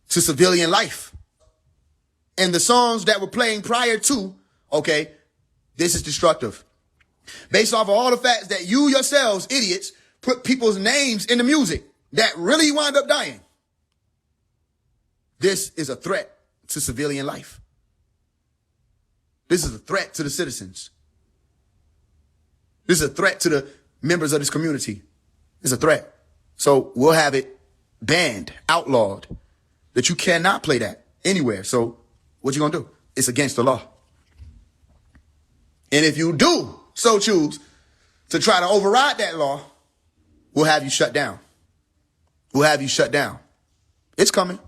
to civilian life. And the songs that were playing prior to, okay, this is destructive. Based off of all the facts that you yourselves, idiots, put people's names in the music that really wind up dying. This is a threat to civilian life. This is a threat to the citizens. This is a threat to the members of this community. It's a threat. So we'll have it banned, outlawed, that you cannot play that anywhere. So what you gonna do? It's against the law. And if you do so choose to try to override that law, we'll have you shut down. We'll have you shut down. It's coming.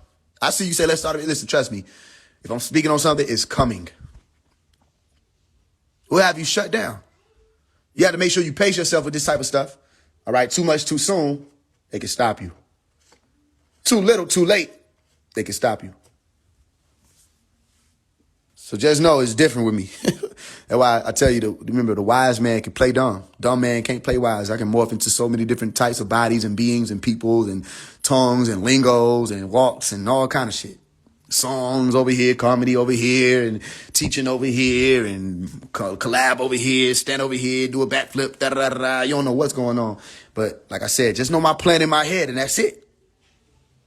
I see you say, let's start it. Listen, trust me. If I'm speaking on something, it's coming. We'll have you shut down. You have to make sure you pace yourself with this type of stuff. All right. Too much, too soon, they can stop you. Too little, too late, they can stop you. So just know it's different with me. That's why I tell you to remember the wise man can play dumb. Dumb man can't play wise. I can morph into so many different types of bodies and beings and peoples and tongues and lingos and walks and all kind of shit. Songs over here, comedy over here, and teaching over here, and collab over here, stand over here, do a backflip, da-da-da-da. You don't know what's going on. But like I said, just know my plan in my head, and that's it.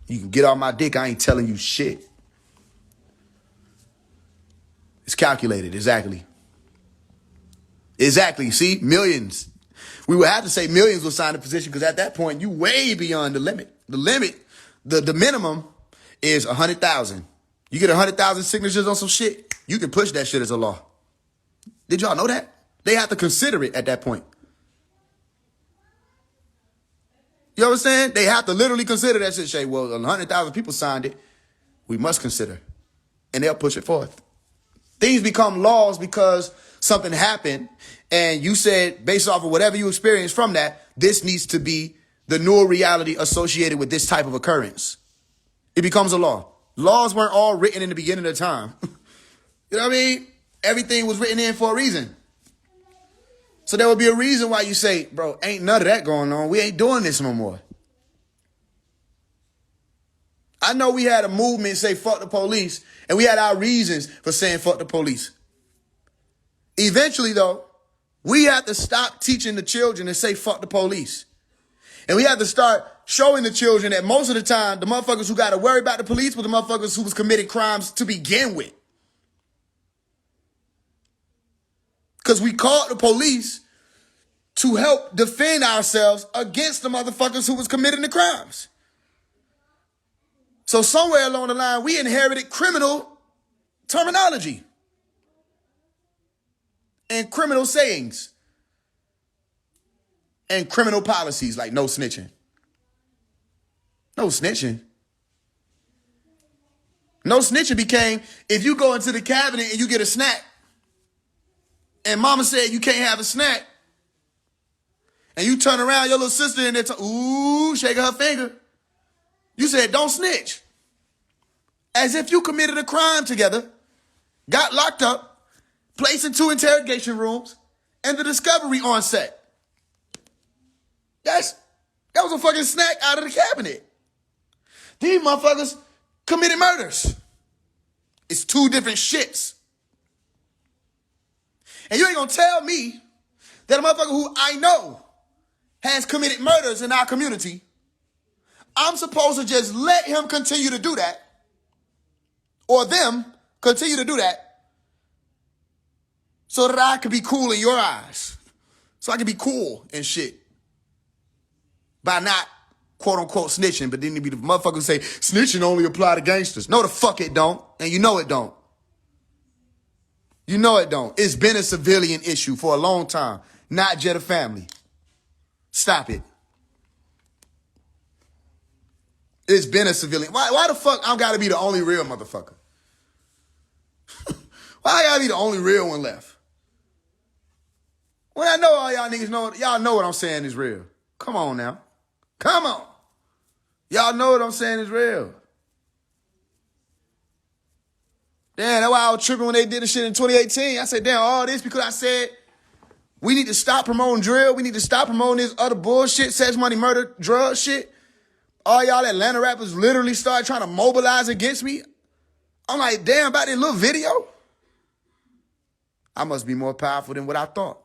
You can get off my dick. I ain't telling you shit. It's calculated, exactly. Exactly. See, millions. We would have to say millions will sign the position because at that point, you way beyond the limit. The limit, the minimum is 100,000. You get 100,000 signatures on some shit, you can push that shit as a law. Did y'all know that? They have to consider it at that point. You understand? They have to literally consider that shit. Say, well, 100,000 people signed it. We must consider. And they'll push it forth. Things become laws because something happened and you said, based off of whatever you experienced from that, this needs to be the new reality associated with this type of occurrence. It becomes a law. Laws weren't all written in the beginning of time. You know what I mean? Everything was written in for a reason. So there would be a reason why you say, bro, ain't none of that going on. We ain't doing this no more. I know we had a movement say fuck the police, and we had our reasons for saying fuck the police. Eventually, though, we have to stop teaching the children to say fuck the police. And we have to start showing the children that most of the time, the motherfuckers who got to worry about the police were the motherfuckers who was committing crimes to begin with. Because we called the police to help defend ourselves against the motherfuckers who was committing the crimes. So somewhere along the line, we inherited criminal terminology and criminal sayings and criminal policies like no snitching. No snitching. No snitching became if you go into the cabinet and you get a snack and mama said you can't have a snack and you turn around, your little sister in there, shaking her finger. You said, don't snitch. As if you committed a crime together, got locked up, placed in 2 interrogation rooms, and the discovery on set. That was a fucking snack out of the cabinet. These motherfuckers committed murders. It's 2 different shits. And you ain't gonna tell me that a motherfucker who I know has committed murders in our community, I'm supposed to just let him continue to do that, or them continue to do that, so that I can be cool in your eyes. So I can be cool and shit. By not, quote unquote, snitching, but then you be the motherfuckers who say, snitching only apply to gangsters. No, the fuck it don't. And you know it don't. You know it don't. It's been a civilian issue for a long time, not just a family. Stop it. It's been a civilian. Why the fuck I gotta be the only real motherfucker? Why I gotta be the only real one left? When I know all y'all niggas know, y'all know what I'm saying is real. Come on now. Come on. Y'all know what I'm saying is real. Damn, that's why I was tripping when they did the shit in 2018. I said, damn, all this because I said we need to stop promoting drill. We need to stop promoting this other bullshit, sex, money, murder, drug shit. All y'all Atlanta rappers literally started trying to mobilize against me. I'm like, damn, about that little video? I must be more powerful than what I thought.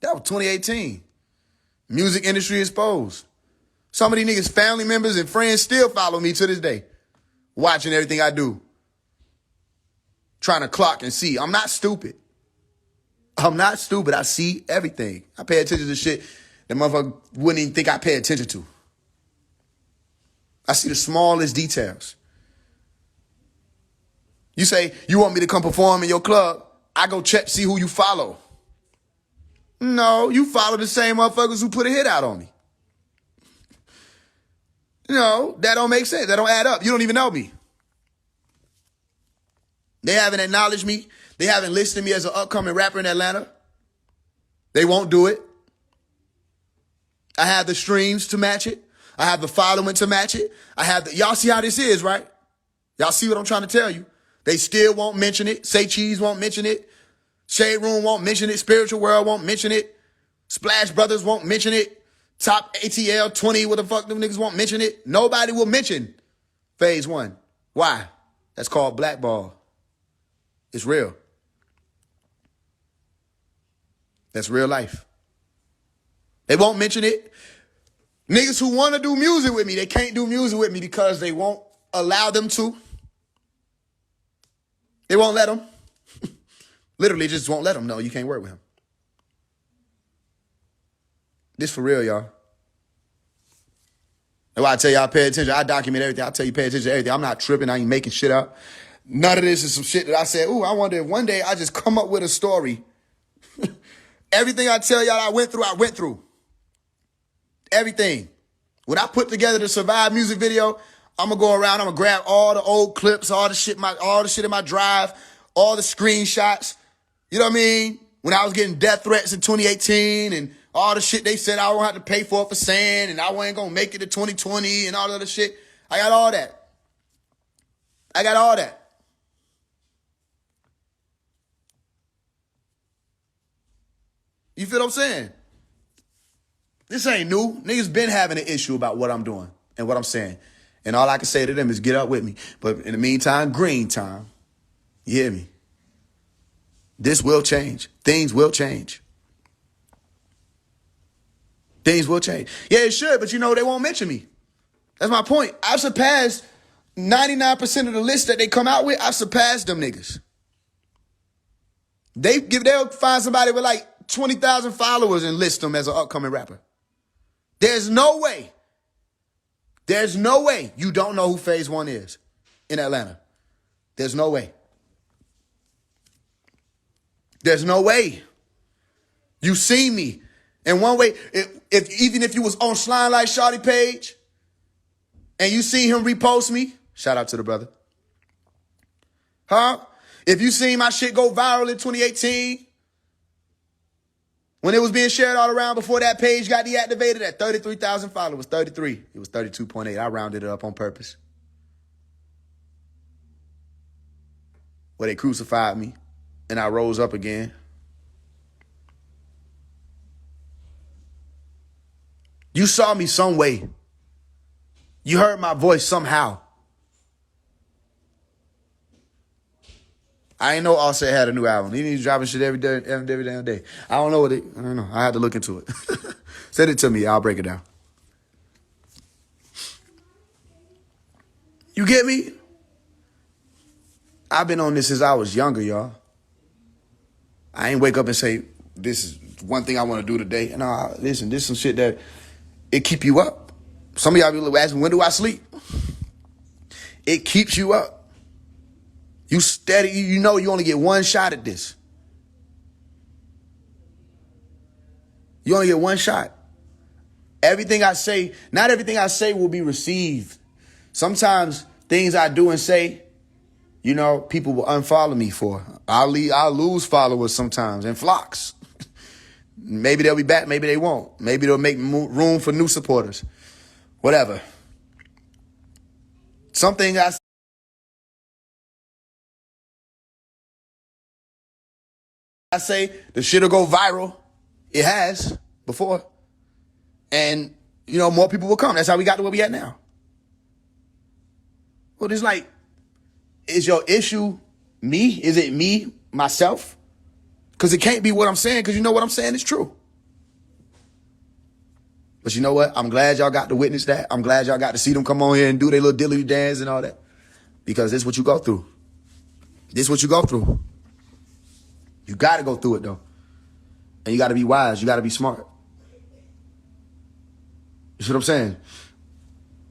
That was 2018. Music industry exposed. Some of these niggas' family members and friends still follow me to this day. Watching everything I do. Trying to clock and see. I'm not stupid. I'm not stupid. I see everything. I pay attention to shit that motherfucker wouldn't even think I pay attention to. I see the smallest details. You say, you want me to come perform in your club? I go check, see who you follow. No, you follow the same motherfuckers who put a hit out on me. No, that don't make sense. That don't add up. You don't even know me. They haven't acknowledged me. They haven't listed me as an upcoming rapper in Atlanta. They won't do it. I have the streams to match it. I have the following to match it. Y'all see how this is, right? Y'all see what I'm trying to tell you. They still won't mention it. Say Cheese won't mention it. Shade Room won't mention it. Spiritual World won't mention it. Splash Brothers won't mention it. Top ATL 20, what the fuck them niggas won't mention it. Nobody will mention Faise One. Why? That's called blackball. It's real. That's real life. They won't mention it. Niggas who want to do music with me, they can't do music with me because they won't allow them to. They won't let them. Literally just won't let them know you can't work with him. This for real, y'all. That's why I tell y'all pay attention. I document everything. I tell you pay attention to everything. I'm not tripping. I ain't making shit up. None of this is some shit that I said, ooh, I wonder if one day I just come up with a story. Everything I tell y'all I went through. Everything. When I put together the Survive music video, I'm going to go around, I'm going to grab all the old clips, all the shit in my drive, all the screenshots. You know what I mean? When I was getting death threats in 2018 and all the shit they said I won't have to pay for saying and I wasn't going to make it to 2020 and all that other shit. I got all that. You feel what I'm saying? This ain't new. Niggas been having an issue about what I'm doing and what I'm saying. And all I can say to them is get up with me. But in the meantime, green time. You hear me? This will change. Things will change. Things will change. Yeah, it should, but you know they won't mention me. That's my point. I've surpassed 99% of the list that they come out with. I've surpassed them niggas. They'll find somebody with like 20,000 followers and list them as an upcoming rapper. There's no way you don't know who Faise One is in Atlanta. There's no way. There's no way. You see me. And one way, even if you was on Slime Like Shawty page and you see him repost me, shout out to the brother. Huh? If you seen my shit go viral in 2018, when it was being shared all around before that page got deactivated at 33,000 followers, 33. It was 32.8. I rounded it up on purpose. Where they crucified me and I rose up again. You saw me some way. You heard my voice somehow. I ain't know Offset had a new album. He needs dropping shit every damn day. I don't know I don't know. I had to look into it. Send it to me. I'll break it down. You get me? I've been on this since I was younger, y'all. I ain't wake up and say, this is one thing I want to do today. No, listen, this is some shit that it keep you up. Some of y'all be asking, when do I sleep? It keeps you up. You steady, you know you only get one shot at this. You only get one shot. Everything I say, not everything I say will be received. Sometimes things I do and say, you know, people will unfollow me for. I'll lose followers sometimes in flocks. Maybe they'll be back, maybe they won't. Maybe they'll make room for new supporters. Whatever. Something I say, the shit'll go viral. It has before. And more people will come. That's how we got to where we at now. Well, it's like, is your issue me? Is it me, myself? Because it can't be what I'm saying, because you know what I'm saying is true. But you know what? I'm glad y'all got to witness that. I'm glad y'all got to see them come on here and do their little dilly dance and all that. Because this is what you go through. This is what you go through. You got to go through it, though. And you got to be wise. You got to be smart. You see what I'm saying?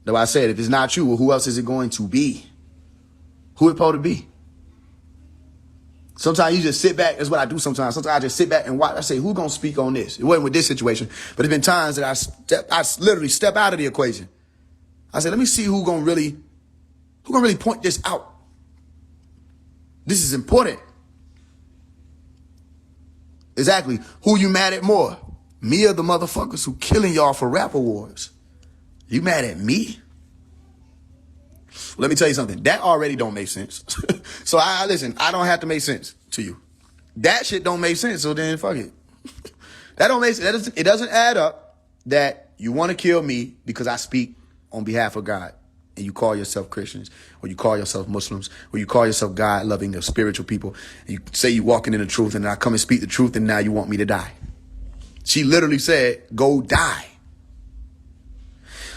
That's why I said, if it's not you, well, who else is it going to be? Who it supposed to be? Sometimes you just sit back. That's what I do sometimes. Sometimes I just sit back and watch. I say, who's going to speak on this? It wasn't with this situation. But there's been times that I literally step out of the equation. I said, let me see who's going to really point this out. This is important. Exactly. Who you mad at more? Me or the motherfuckers who killing y'all for rap awards? You mad at me? Let me tell you something. That already don't make sense. So listen, I don't have to make sense to you. That shit don't make sense. So then fuck it. That don't make sense. It doesn't add up that you want to kill me because I speak on behalf of God. And you call yourself Christians, or you call yourself Muslims, or you call yourself God-loving or spiritual people. And you say you walking in the truth, and I come and speak the truth, and now you want me to die. She literally said, go die.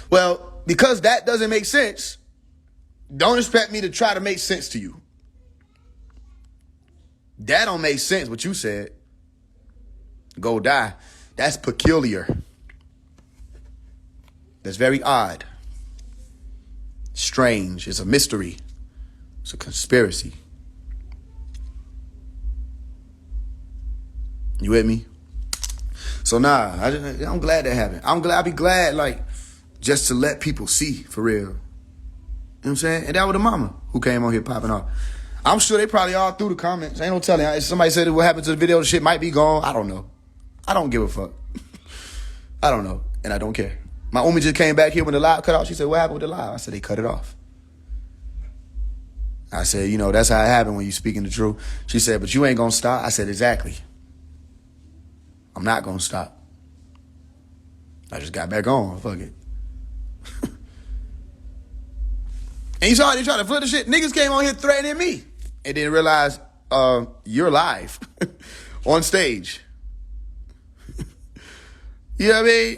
Well, because that doesn't make sense, don't expect me to try to make sense to you. That don't make sense, what you said. Go die. That's peculiar. That's very odd. Strange. It's a mystery. It's a conspiracy. You with me? So I'm glad that happened. I'll be glad, like, just to let people see, for real. You know what I'm saying? And that was the mama who came on here popping off. I'm sure they probably all through the comments. Ain't no telling. If somebody said what happened to the video, the shit might be gone. I don't know. I don't give a fuck. I don't know. And I don't care. My Umi just came back here when the live cut off. She said, what happened with the live? I said, they cut it off. I said, that's how it happened when you speaking the truth. She said, but you ain't going to stop. I said, exactly. I'm not going to stop. I just got back on. Fuck it. And you saw how they tried to flip the shit. Niggas came on here threatening me. And then realized, you're live on stage. You know what I mean?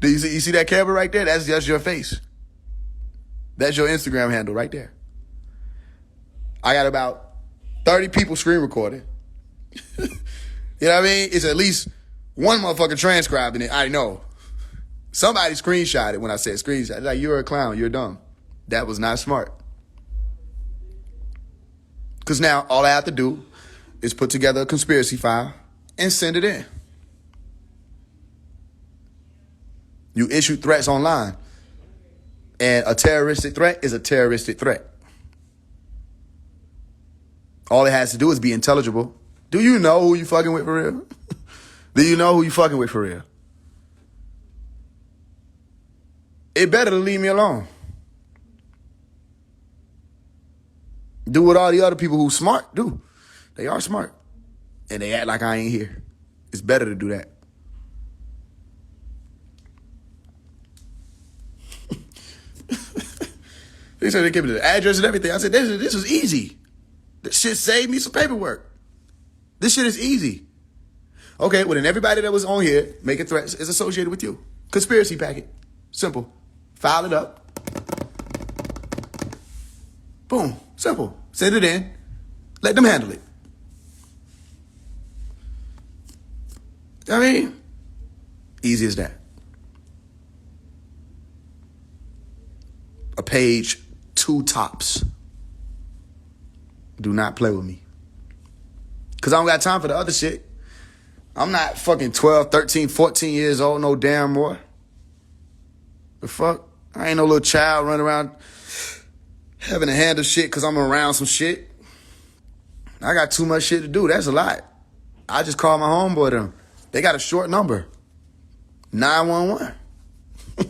Do you see that camera right there? That's just your face. That's your Instagram handle right there. I got about 30 people screen recording. You know what I mean? It's at least one motherfucker transcribing it. I know. Somebody screenshot it when I said screenshot. It's like, you're a clown. You're dumb. That was not smart. Because now all I have to do is put together a conspiracy file and send it in. You issue threats online. And a terroristic threat is a terroristic threat. All it has to do is be intelligible. Do you know who you fucking with for real? Do you know who you fucking with for real? It better to leave me alone. Do what all the other people who smart do. They are smart. And they act like I ain't here. It's better to do that. They said they gave me the address and everything. I said, this is easy. This shit saved me some paperwork. This shit is easy. Okay, well then everybody that was on here making threats is associated with you. Conspiracy packet. Simple. File it up. Boom. Simple. Send it in. Let them handle it. I mean, easy as that. A page, 2 tops. Do not play with me. Because I don't got time for the other shit. I'm not fucking 12, 13, 14 years old, no damn more. The fuck? I ain't no little child running around having to handle shit because I'm around some shit. I got too much shit to do. That's a lot. I just called my homeboy them. They got a short number. 911. You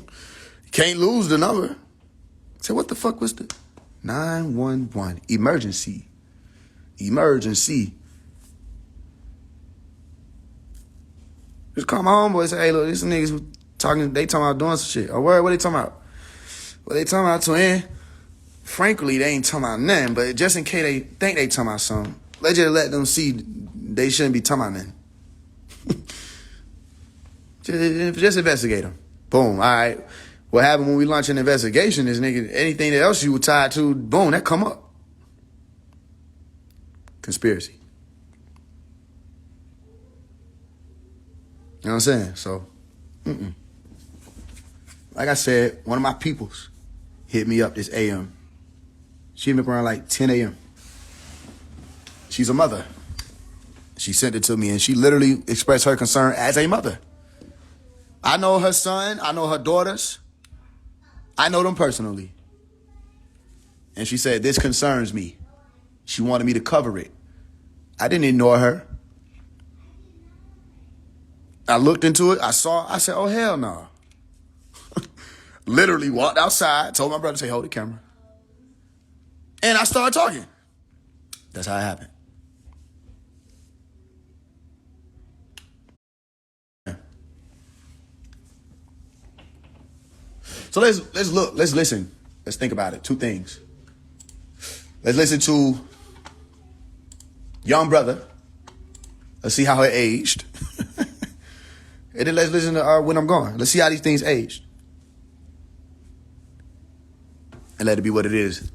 can't lose the number. I said, what the fuck was the 911? Emergency. Emergency. Just call my homeboy and say, hey, look, these niggas They talking about doing some shit. Oh, what they talking about? What they talking about, twin? Frankly, they ain't talking about nothing, but just in case they think they talking about something, let's just let them see they shouldn't be talking about nothing. just investigate them. Boom. All right. What happened when we launch an investigation is, nigga, anything else you were tied to, boom, that come up. Conspiracy. You know what I'm saying? So, like I said, one of my peoples hit me up this AM. She hit me up around like 10 a.m. She's a mother. She sent it to me, and she literally expressed her concern as a mother. I know her son. I know her daughters. I know them personally. And she said, this concerns me. She wanted me to cover it. I didn't ignore her. I looked into it. I said, oh, hell no. Literally walked outside, told my brother to say, hold the camera. And I started talking. That's how it happened. So let's look, let's listen. Let's think about it. Two things. Let's listen to young brother. Let's see how it aged. And then let's listen to When I'm Gone. Let's see how these things aged. And let it be what it is.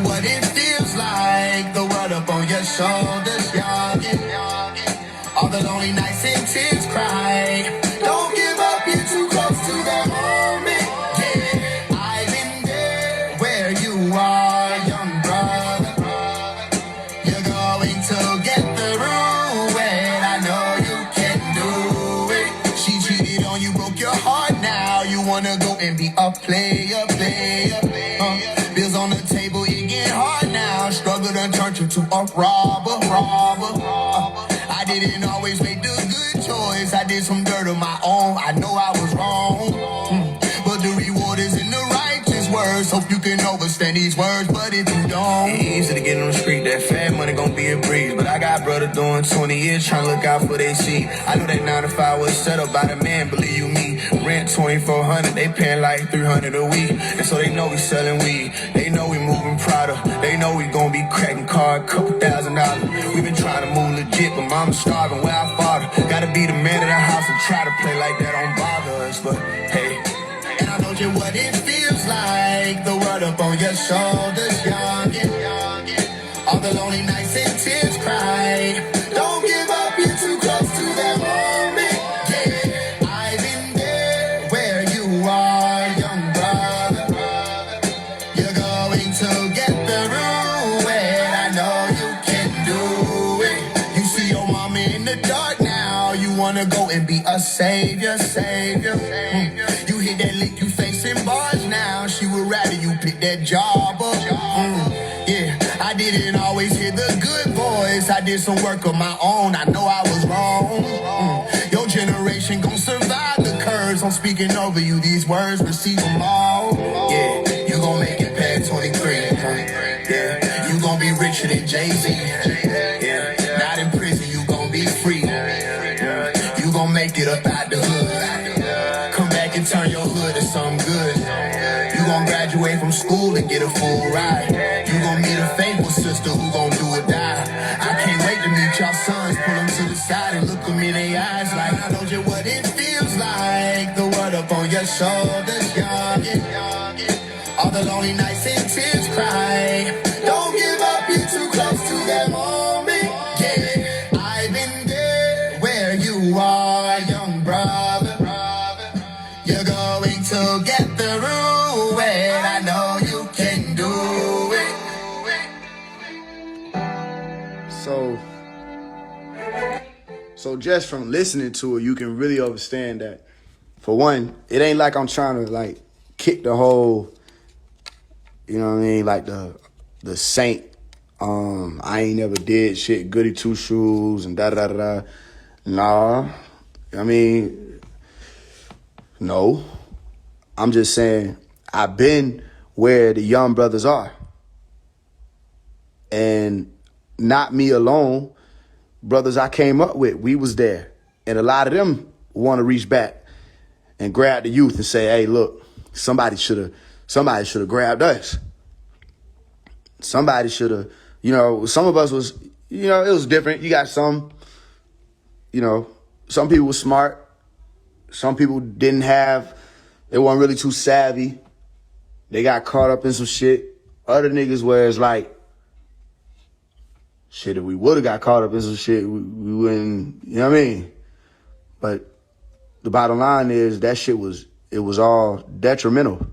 What it feels like, the world up on your shoulders, youngin'. All the lonely nights and tears cry. Don't give up, you're too close to the moment. Yeah, I've been there where you are, young brother. You're going to get through it. I know you can do it. She cheated on you, broke your heart. Now you wanna go and be a player. Bills on the table, it get hard now. Struggle done turned you to a robber. I didn't always make the good choice. I did some dirt of my own. I know I was wrong. But the reward is in the righteous words. Hope you can understand these words, but if you don't, it's easy to get on the street. That fat money gon' be a breeze. But I got brother doing 20 years trying to look out for their seat. I know that 9 to 5 was set up by the man, believe you me. Rent $2,400, they paying like $300 a week. And so they know we selling weed. They know we moving Prada. They know we gon' be cracking card, couple $1,000. We been trying to move legit, but mama's starving where I father. Gotta be the man of the house and try to play like that don't bother us. But hey, and I know just what it feels like, the world up on your shoulders, youngin'. All the lonely nights and tears cry. Don't give up, you're too close to that moment. Yeah, I've been there where you are, young brother. You're going to get through it. I know you can do it. You see your mama in the dark now. You wanna go and be a savior. You hit that lick, you facing bars now. She would rather you pick that job up. Yeah, I didn't always hear the good voice. I did some work of my own. I know I was wrong. Your generation gon' survive the curves. I'm speaking over you. These words, receive them all. Yeah, you gon' make it past 23. Yeah, you gon' be richer than Jay-Z. Yeah, not in prison, you gon' be free. You gon' make it up out the hood. Come back and turn your hood to something good. You gon' graduate from school and get a full ride. You gon' meet a faithful sister who gon' do or die. I can't wait to meet y'all sons. Pull them to the side and look them in their eyes like, I know just what it feels like, the world up on your shoulders, youngin'. All the lonely nights and tears cry. Don't give up, you're too close to that moment. Yeah, I've been there where you are, young brother. You're going to get through it. I know you can do it. So just from listening to it, you can really understand that, for one, it ain't like I'm trying to like kick the whole You know what I mean? Like the saint. I ain't never did shit, goody two shoes and da da da da. Nah. I mean, no. I'm just saying I've been where the young brothers are. And not me alone, brothers I came up with, we was there. And a lot of them want to reach back and grab the youth and say, hey, look, somebody should have grabbed us. Somebody should have, some of us was, it was different. You got some people were smart. Some people they weren't really too savvy. They got caught up in some shit. Other niggas where it's like, shit, if we would have got caught up in some shit, we wouldn't, you know what I mean? But the bottom line is that shit was all detrimental.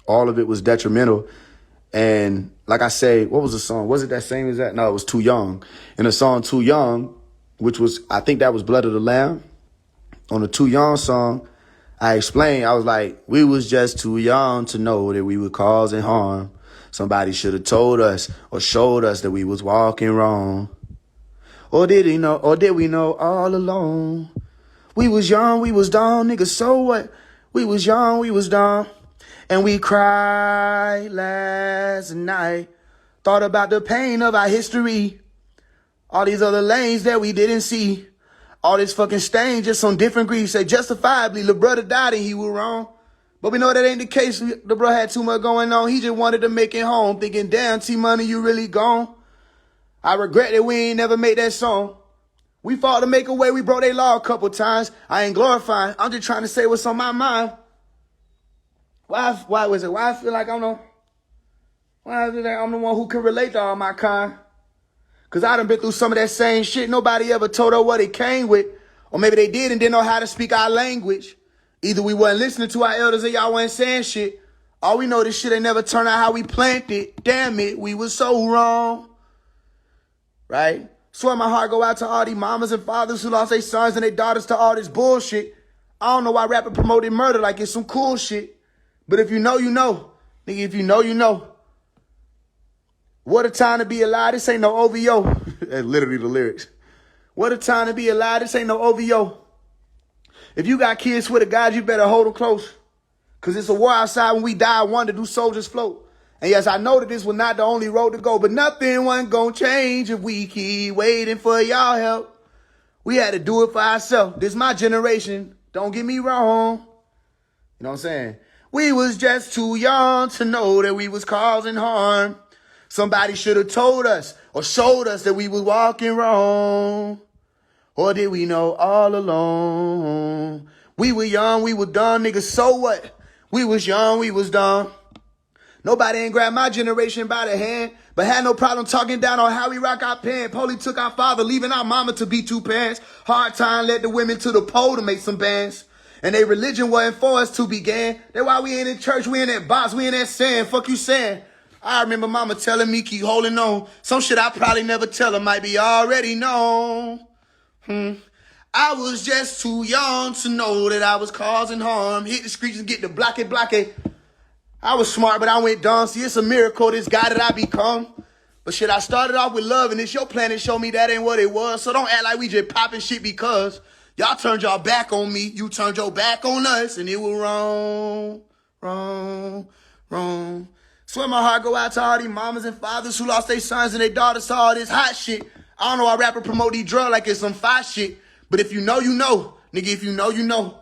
All of it was detrimental. And like I say, what was the song? Was it that same as that? No, it was Too Young. And the song Too Young, which was, I think that was Blood of the Lamb. On the Too Young song, I explained, I was like, we was just too young to know that we were causing harm. Somebody should have told us or showed us that we was walking wrong. Or did we know all along? We was young, we was dumb, nigga, so what? We was young, we was dumb. And we cried last night. Thought about the pain of our history. All these other lanes that we didn't see. All this fucking stain just on different griefs. Say justifiably, the brother died and he was wrong. But we know that ain't the case. The bro had too much going on. He just wanted to make it home. Thinking, damn, T-Money, you really gone? I regret that we ain't never made that song. We fought to make a way. We broke their law a couple times. I ain't glorifying. I'm just trying to say what's on my mind. Why I feel like I'm the one who can relate to all my kind? Because I done been through some of that same shit. Nobody ever told her what it came with. Or maybe they did and didn't know how to speak our language. Either we wasn't listening to our elders or y'all wasn't saying shit. All we know, this shit ain't never turned out how we planned it. Damn it, we was so wrong. Right? Swear my heart go out to all these mamas and fathers who lost their sons and their daughters to all this bullshit. I don't know why rapping promoted murder like it's some cool shit. But if you know, you know. Nigga, if you know, you know. What a time to be alive. This ain't no OVO. That's literally the lyrics. What a time to be alive. This ain't no OVO. If you got kids, swear to God, you better hold them close. Because it's a war outside. When we die, I wonder, do soldiers float? And yes, I know that this was not the only road to go, but nothing wasn't going to change if we keep waiting for y'all help. We had to do it for ourselves. This my generation. Don't get me wrong. You know what I'm saying? We was just too young to know that we was causing harm. Somebody should have told us or showed us that we was walking wrong. Or did we know all along? We were young, we were dumb, nigga, so what? We was young, we was dumb. Nobody ain't grabbed my generation by the hand, but had no problem talking down on how we rock our pen. Police took our father, leaving our mama to be two parents. Hard time led the women to the pole to make some bands. And their religion wasn't for us to begin. That's why we ain't in church, we in that box, we in that sin. Fuck you saying? I remember mama telling me, keep holding on. Some shit I probably never tell her might be already known. I was just too young to know that I was causing harm. Hit the streets and get the block it. I was smart, but I went dumb. See, it's a miracle, this guy that I become. But shit, I started off with love, and it's your plan to show me that ain't what it was. So don't act like we just popping shit because y'all turned y'all back on me. You turned your back on us, and it was wrong. Swear my heart go out to all these mamas and fathers who lost their sons and their daughters to all this hot shit. I don't know why rapper promote these drugs like it's some fire shit. But if you know, you know. Nigga, if you know, you know.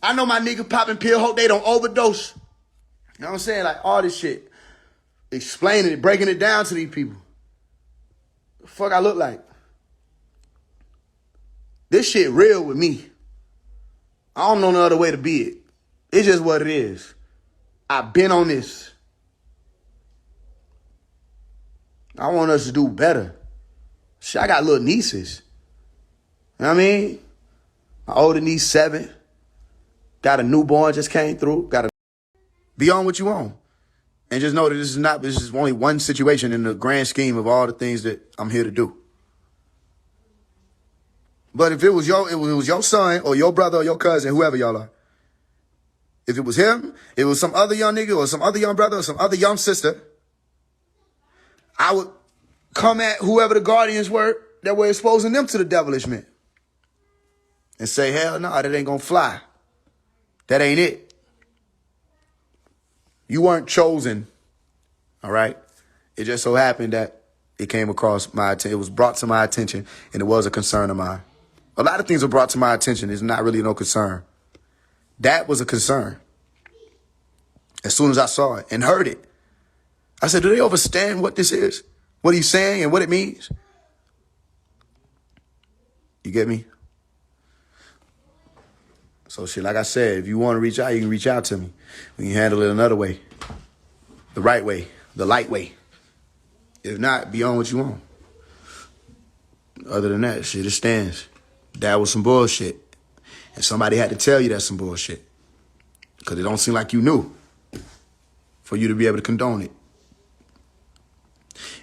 I know my nigga popping pill, hope they don't overdose. You know what I'm saying? Like all this shit. Explaining it, breaking it down to these people. The fuck I look like? This shit real with me. I don't know no other way to be it. It's just what it is. I've been on this. I want us to do better. Shit, I got little nieces. You know what I mean? My older niece, 7. Got a newborn just came through. Be on what you on. And just know that this is only one situation in the grand scheme of all the things that I'm here to do. But if it was your son or your brother or your cousin, whoever y'all are, If it was him, it was some other young nigga or some other young brother or some other young sister, I would come at whoever the guardians were that were exposing them to the devilish men and say, hell no, that ain't gonna fly. That ain't it. You weren't chosen, all right? It just so happened that it came across my attention. It was brought to my attention, and it was a concern of mine. A lot of things were brought to my attention. It's not really no concern. That was a concern. As soon as I saw it and heard it, I said, do they understand what this is? What he's saying and what it means? You get me? So shit, like I said, if you want to reach out, you can reach out to me. We can handle it another way. The right way. The light way. If not, be on what you want. Other than that, shit, it stands. That was some bullshit. And somebody had to tell you that's some bullshit. Because it don't seem like you knew for you to be able to condone it.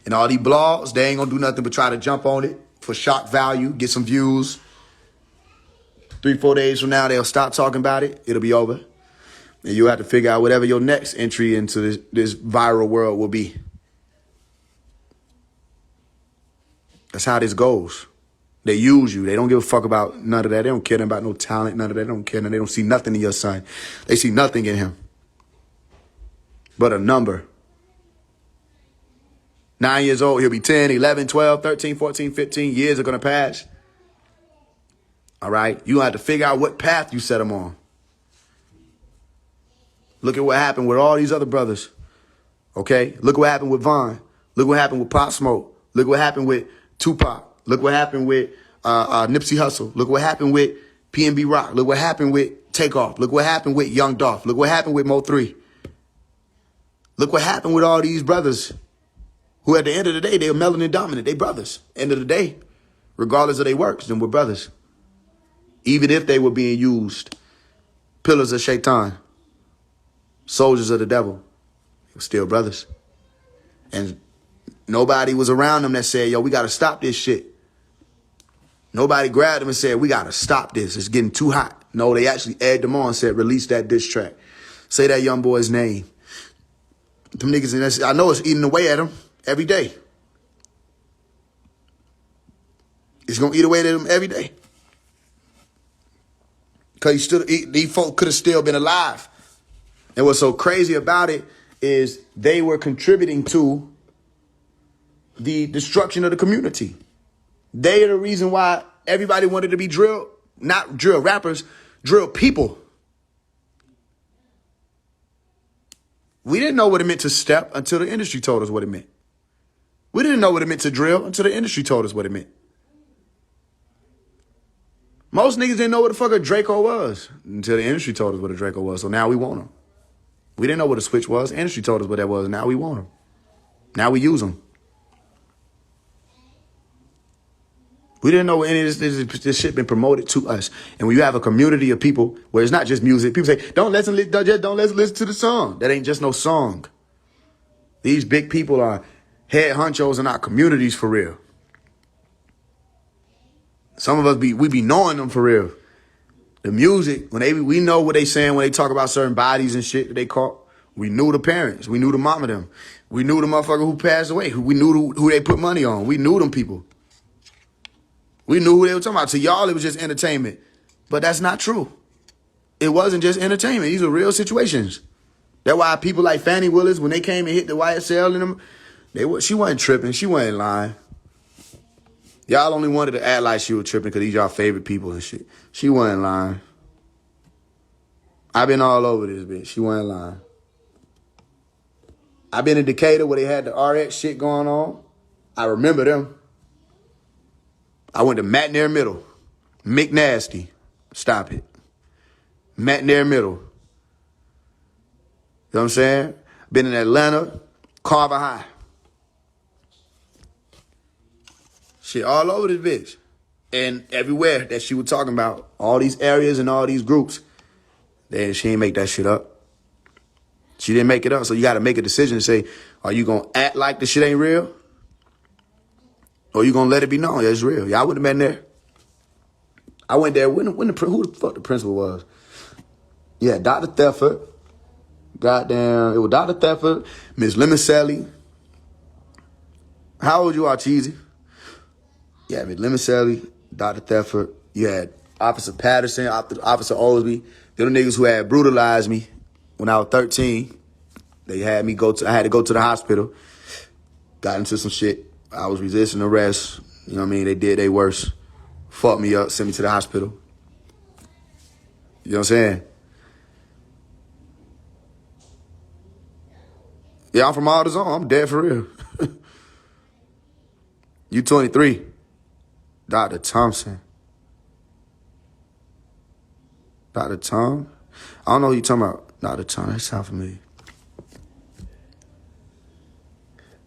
And all these blogs, they ain't going to do nothing but try to jump on it for shock value, get some views. 3-4 days from now, they'll stop talking about it. It'll be over. And you'll have to figure out whatever your next entry into this viral world will be. That's how this goes. They use you. They don't give a fuck about none of that. They don't care about no talent, none of that. They don't care. They don't see nothing in your son. They see nothing in him but a number. 9 years old, he'll be 10, 11, 12, 13, 14, 15 years are going to pass. All right? You have to figure out what path you set him on. Look at what happened with all these other brothers. Okay? Look what happened with Vaughn. Look what happened with Pop Smoke. Look what happened with Tupac. Look what happened with Nipsey Hussle. Look what happened with PNB Rock. Look what happened with Takeoff. Look what happened with Young Dolph. Look what happened with Mo3. Look what happened with all these brothers who at the end of the day, they are melanin dominant. They brothers. End of the day, regardless of their works, then we're brothers. Even if they were being used, pillars of Shaitan, soldiers of the devil, they were still brothers. And nobody was around them that said, yo, we got to stop this shit. Nobody grabbed them and said, we got to stop this. It's getting too hot. No, they actually egged them on and said, release that diss track. Say that young boy's name. Them niggas, I know it's eating away at them every day. It's going to eat away at them every day. Because these folk could have still been alive. And what's so crazy about it is they were contributing to the destruction of the community. They are the reason why everybody wanted to be drill, not drill rappers, drill people. We didn't know what it meant to step until the industry told us what it meant. We didn't know what it meant to drill until the industry told us what it meant. Most niggas didn't know what the fuck a Draco was until the industry told us what a Draco was. So now we want them. We didn't know what a switch was. The industry told us what that was. Now we want them. Now we use them. We didn't know any of this shit been promoted to us. And when you have a community of people where it's not just music, people say, don't let's listen to the song. That ain't just no song. These big people are head honchos in our communities for real. Some of us we be knowing them for real. The music, we know what they saying when they talk about certain bodies and shit that they caught. We knew the parents. We knew the mama them. We knew the motherfucker who passed away. We knew who they put money on. We knew them people. We knew who they were talking about. To y'all, it was just entertainment. But that's not true. It wasn't just entertainment. These were real situations. That's why people like Fannie Willis, when they came and hit the YSL in them, she wasn't tripping. She wasn't lying. Y'all only wanted to act like she was tripping because these y'all favorite people and shit. She wasn't lying. I've been all over this bitch. She wasn't lying. I've been in Decatur where they had the RX shit going on. I remember them. I went to McNair Middle. McNasty. Stop it. McNair Middle. You know what I'm saying? Been in Atlanta. Carver High. Shit all over this bitch. And everywhere that she was talking about, all these areas and all these groups, then she ain't make that shit up. She didn't make it up. So you got to make a decision to say, are you going to act like the shit ain't real? Or you going to let it be known that it's real? Y'all wouldn't have been there. I went there who the fuck the principal was. Yeah, Dr. Thetford. Goddamn, it was Dr. Thetford, Miss Limoncelli. How old you are, Cheesy? Yeah, Miss Limoncelli, Dr. Thetford. You had Officer Patterson, Officer Osby. They're the niggas who had brutalized me when I was 13. They had me I had to go to the hospital. Got into some shit. I was resisting arrest. You know what I mean? They did their worst. Fucked me up, sent me to the hospital. You know what I'm saying? Yeah, I'm from all the zone. I'm dead for real. You 23. Dr. Thompson. Dr. Tom? I don't know who you talking about. Dr. Tom, that sound familiar.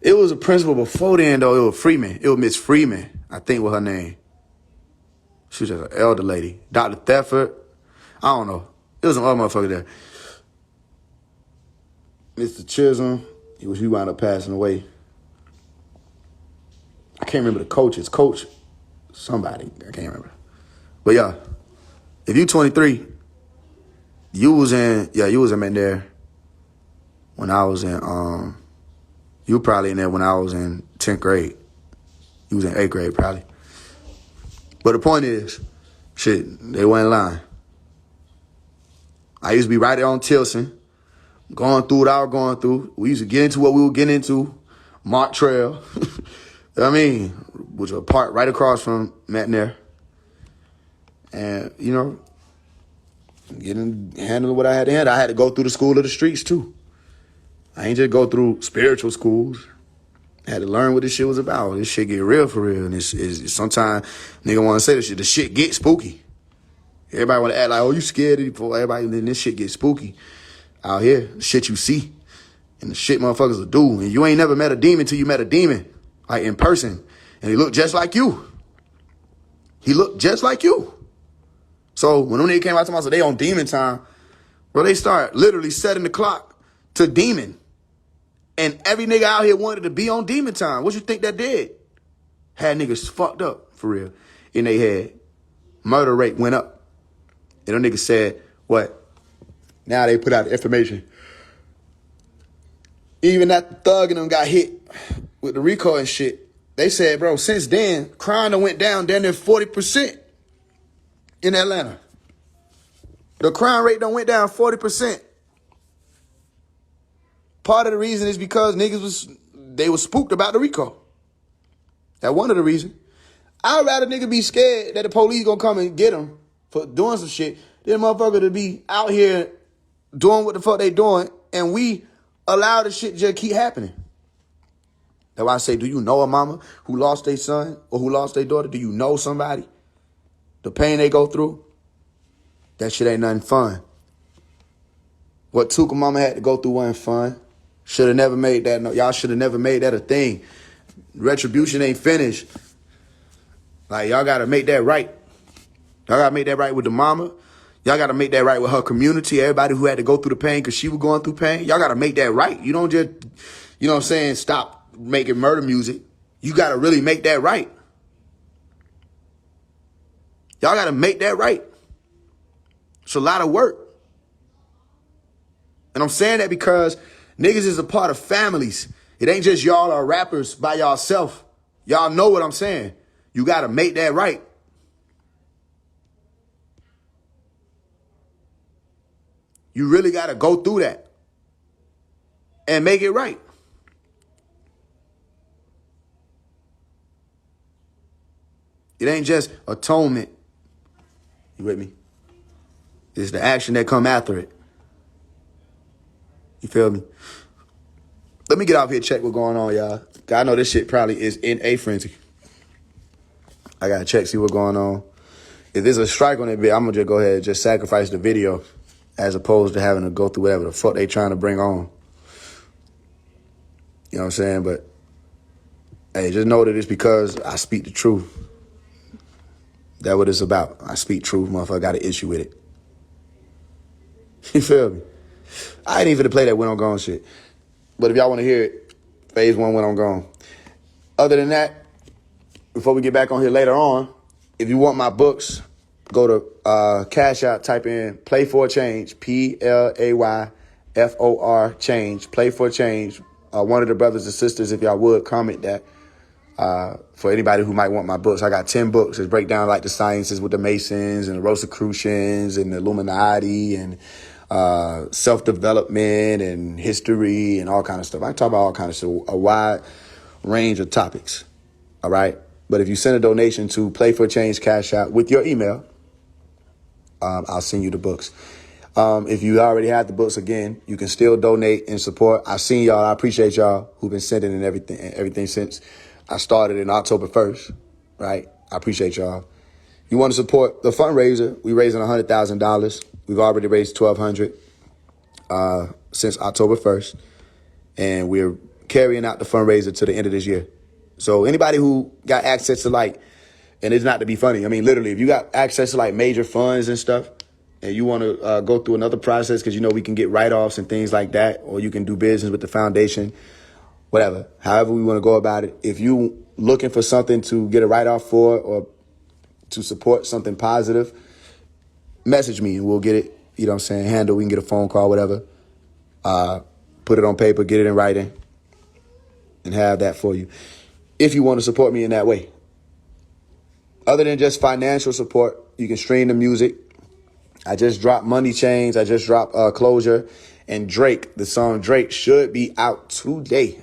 It was a principal before then, though. It was Freeman. It was Miss Freeman, I think was her name. She was just an elder lady. Dr. Thetford. I don't know. It was some other motherfucker there. Mr. Chisholm. He wound up passing away. I can't remember the coaches. Coach somebody. I can't remember. But yeah, if you 23, you was in there when I was in, you were probably in there when I was in 10th grade. You was in 8th grade probably. But the point is, shit, they weren't lying. I used to be right there on Tilson, going through what I was going through. We used to get into what we were getting into. Mont Trail. I mean, which was a park right across from Matnair. And, you know, handling what I had to handle. I had to go through the school of the streets, too. I ain't just go through spiritual schools. I had to learn what this shit was about. This shit get real for real. And it's sometimes nigga want to say this shit. The shit get spooky. Everybody want to act like, oh, you scared of people. Everybody, then this shit get spooky out here. The shit you see. And the shit motherfuckers will do. And you ain't never met a demon till you met a demon. Like in person. And he looked just like you. He looked just like you. So when them niggas came out to me, I said, they on demon time. Bro, they start literally setting the clock to demon. And every nigga out here wanted to be on demon time. What you think that did? Had niggas fucked up, for real. In they head. Murder rate went up. And them niggas said, what? Now they put out the information. Even that thug and them got hit with the RICO and shit. They said, bro, since then, crime done went down there 40% in Atlanta. The crime rate done went down 40%. Part of the reason is because niggas was spooked about the RICO. That's one of the reasons. I'd rather nigga be scared that the police gonna come and get them for doing some shit than motherfucker to be out here doing what the fuck they doing and we allow the shit just keep happening. That's why I say, do you know a mama who lost their son or who lost their daughter? Do you know somebody? The pain they go through? That shit ain't nothing fun. What Tuka mama had to go through wasn't fun. Should have never made that. No, y'all should have never made that a thing. Retribution ain't finished. Like, y'all got to make that right. Y'all got to make that right with the mama. Y'all got to make that right with her community. Everybody who had to go through the pain because she was going through pain. Y'all got to make that right. You don't just, you know what I'm saying, stop making murder music. You got to really make that right. Y'all got to make that right. It's a lot of work. And I'm saying that because niggas is a part of families. It ain't just y'all are rappers by yourself. Y'all know what I'm saying. You got to make that right. You really got to go through that and make it right. It ain't just atonement. You with me? It's the action that come after it. You feel me? Let me get out here and check what's going on, y'all. I know this shit probably is in a frenzy. I got to check, see what's going on. If there's a strike on it, I'm going to just go ahead and just sacrifice the video as opposed to having to go through whatever the fuck they trying to bring on. You know what I'm saying? But, hey, just know that it's because I speak the truth. That's what it's about. I speak truth, motherfucker. Got an issue with it. You feel me? I ain't even to play that When I'm Gone shit. But if y'all want to hear it, Faise One When I'm Gone. Other than that, before we get back on here later on, if you want my books, go to Cash App, type in Play for Change, PLAYFOR change, Play for Change. One of the brothers and sisters, if y'all would, comment that. For anybody who might want my books, I got 10 books that break down like the sciences with the Masons and the Rosicrucians and the Illuminati and self-development and history and all kind of stuff. I talk about all kind of stuff, a wide range of topics. All right. But if you send a donation to Play for Change Cash App with your email, I'll send you the books. If you already have the books, again, you can still donate and support. I've seen y'all. I appreciate y'all who've been sending and everything since I started in October 1st, right? I appreciate y'all. You want to support the fundraiser? We're raising $100,000. We've already raised $1,200 since October 1st, and we're carrying out the fundraiser to the end of this year. So anybody who got access to and it's not to be funny, I mean, literally, if you got access to major funds and stuff, and you want to go through another process because, we can get write-offs and things like that, or you can do business with the foundation, whatever, however we want to go about it. If you looking for something to get a write-off for or to support something positive, message me and we'll get it, handle. We can get a phone call, whatever. Put it on paper, get it in writing, and have that for you. If you want to support me in that way. Other than just financial support, you can stream the music. I just dropped Money Chains. I just dropped Closure. And Drake, the song Drake, should be out today.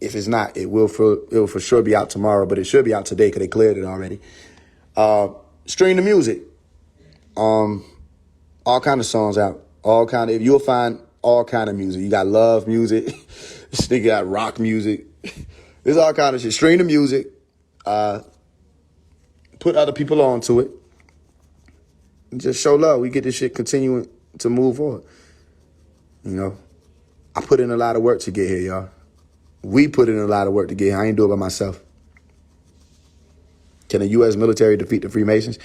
If it's not, it will for sure be out tomorrow, but it should be out today because they cleared it already. Stream the music. All kind of songs out. If you'll find all kind of music. You got love music. This nigga got rock music. There's all kind of shit. Stream the music. Put other people onto it. Just show love. We get this shit continuing to move forward. I put in a lot of work to get here, y'all. We put in a lot of work to get here. I ain't do it by myself. Can the U.S. military defeat the Freemasons?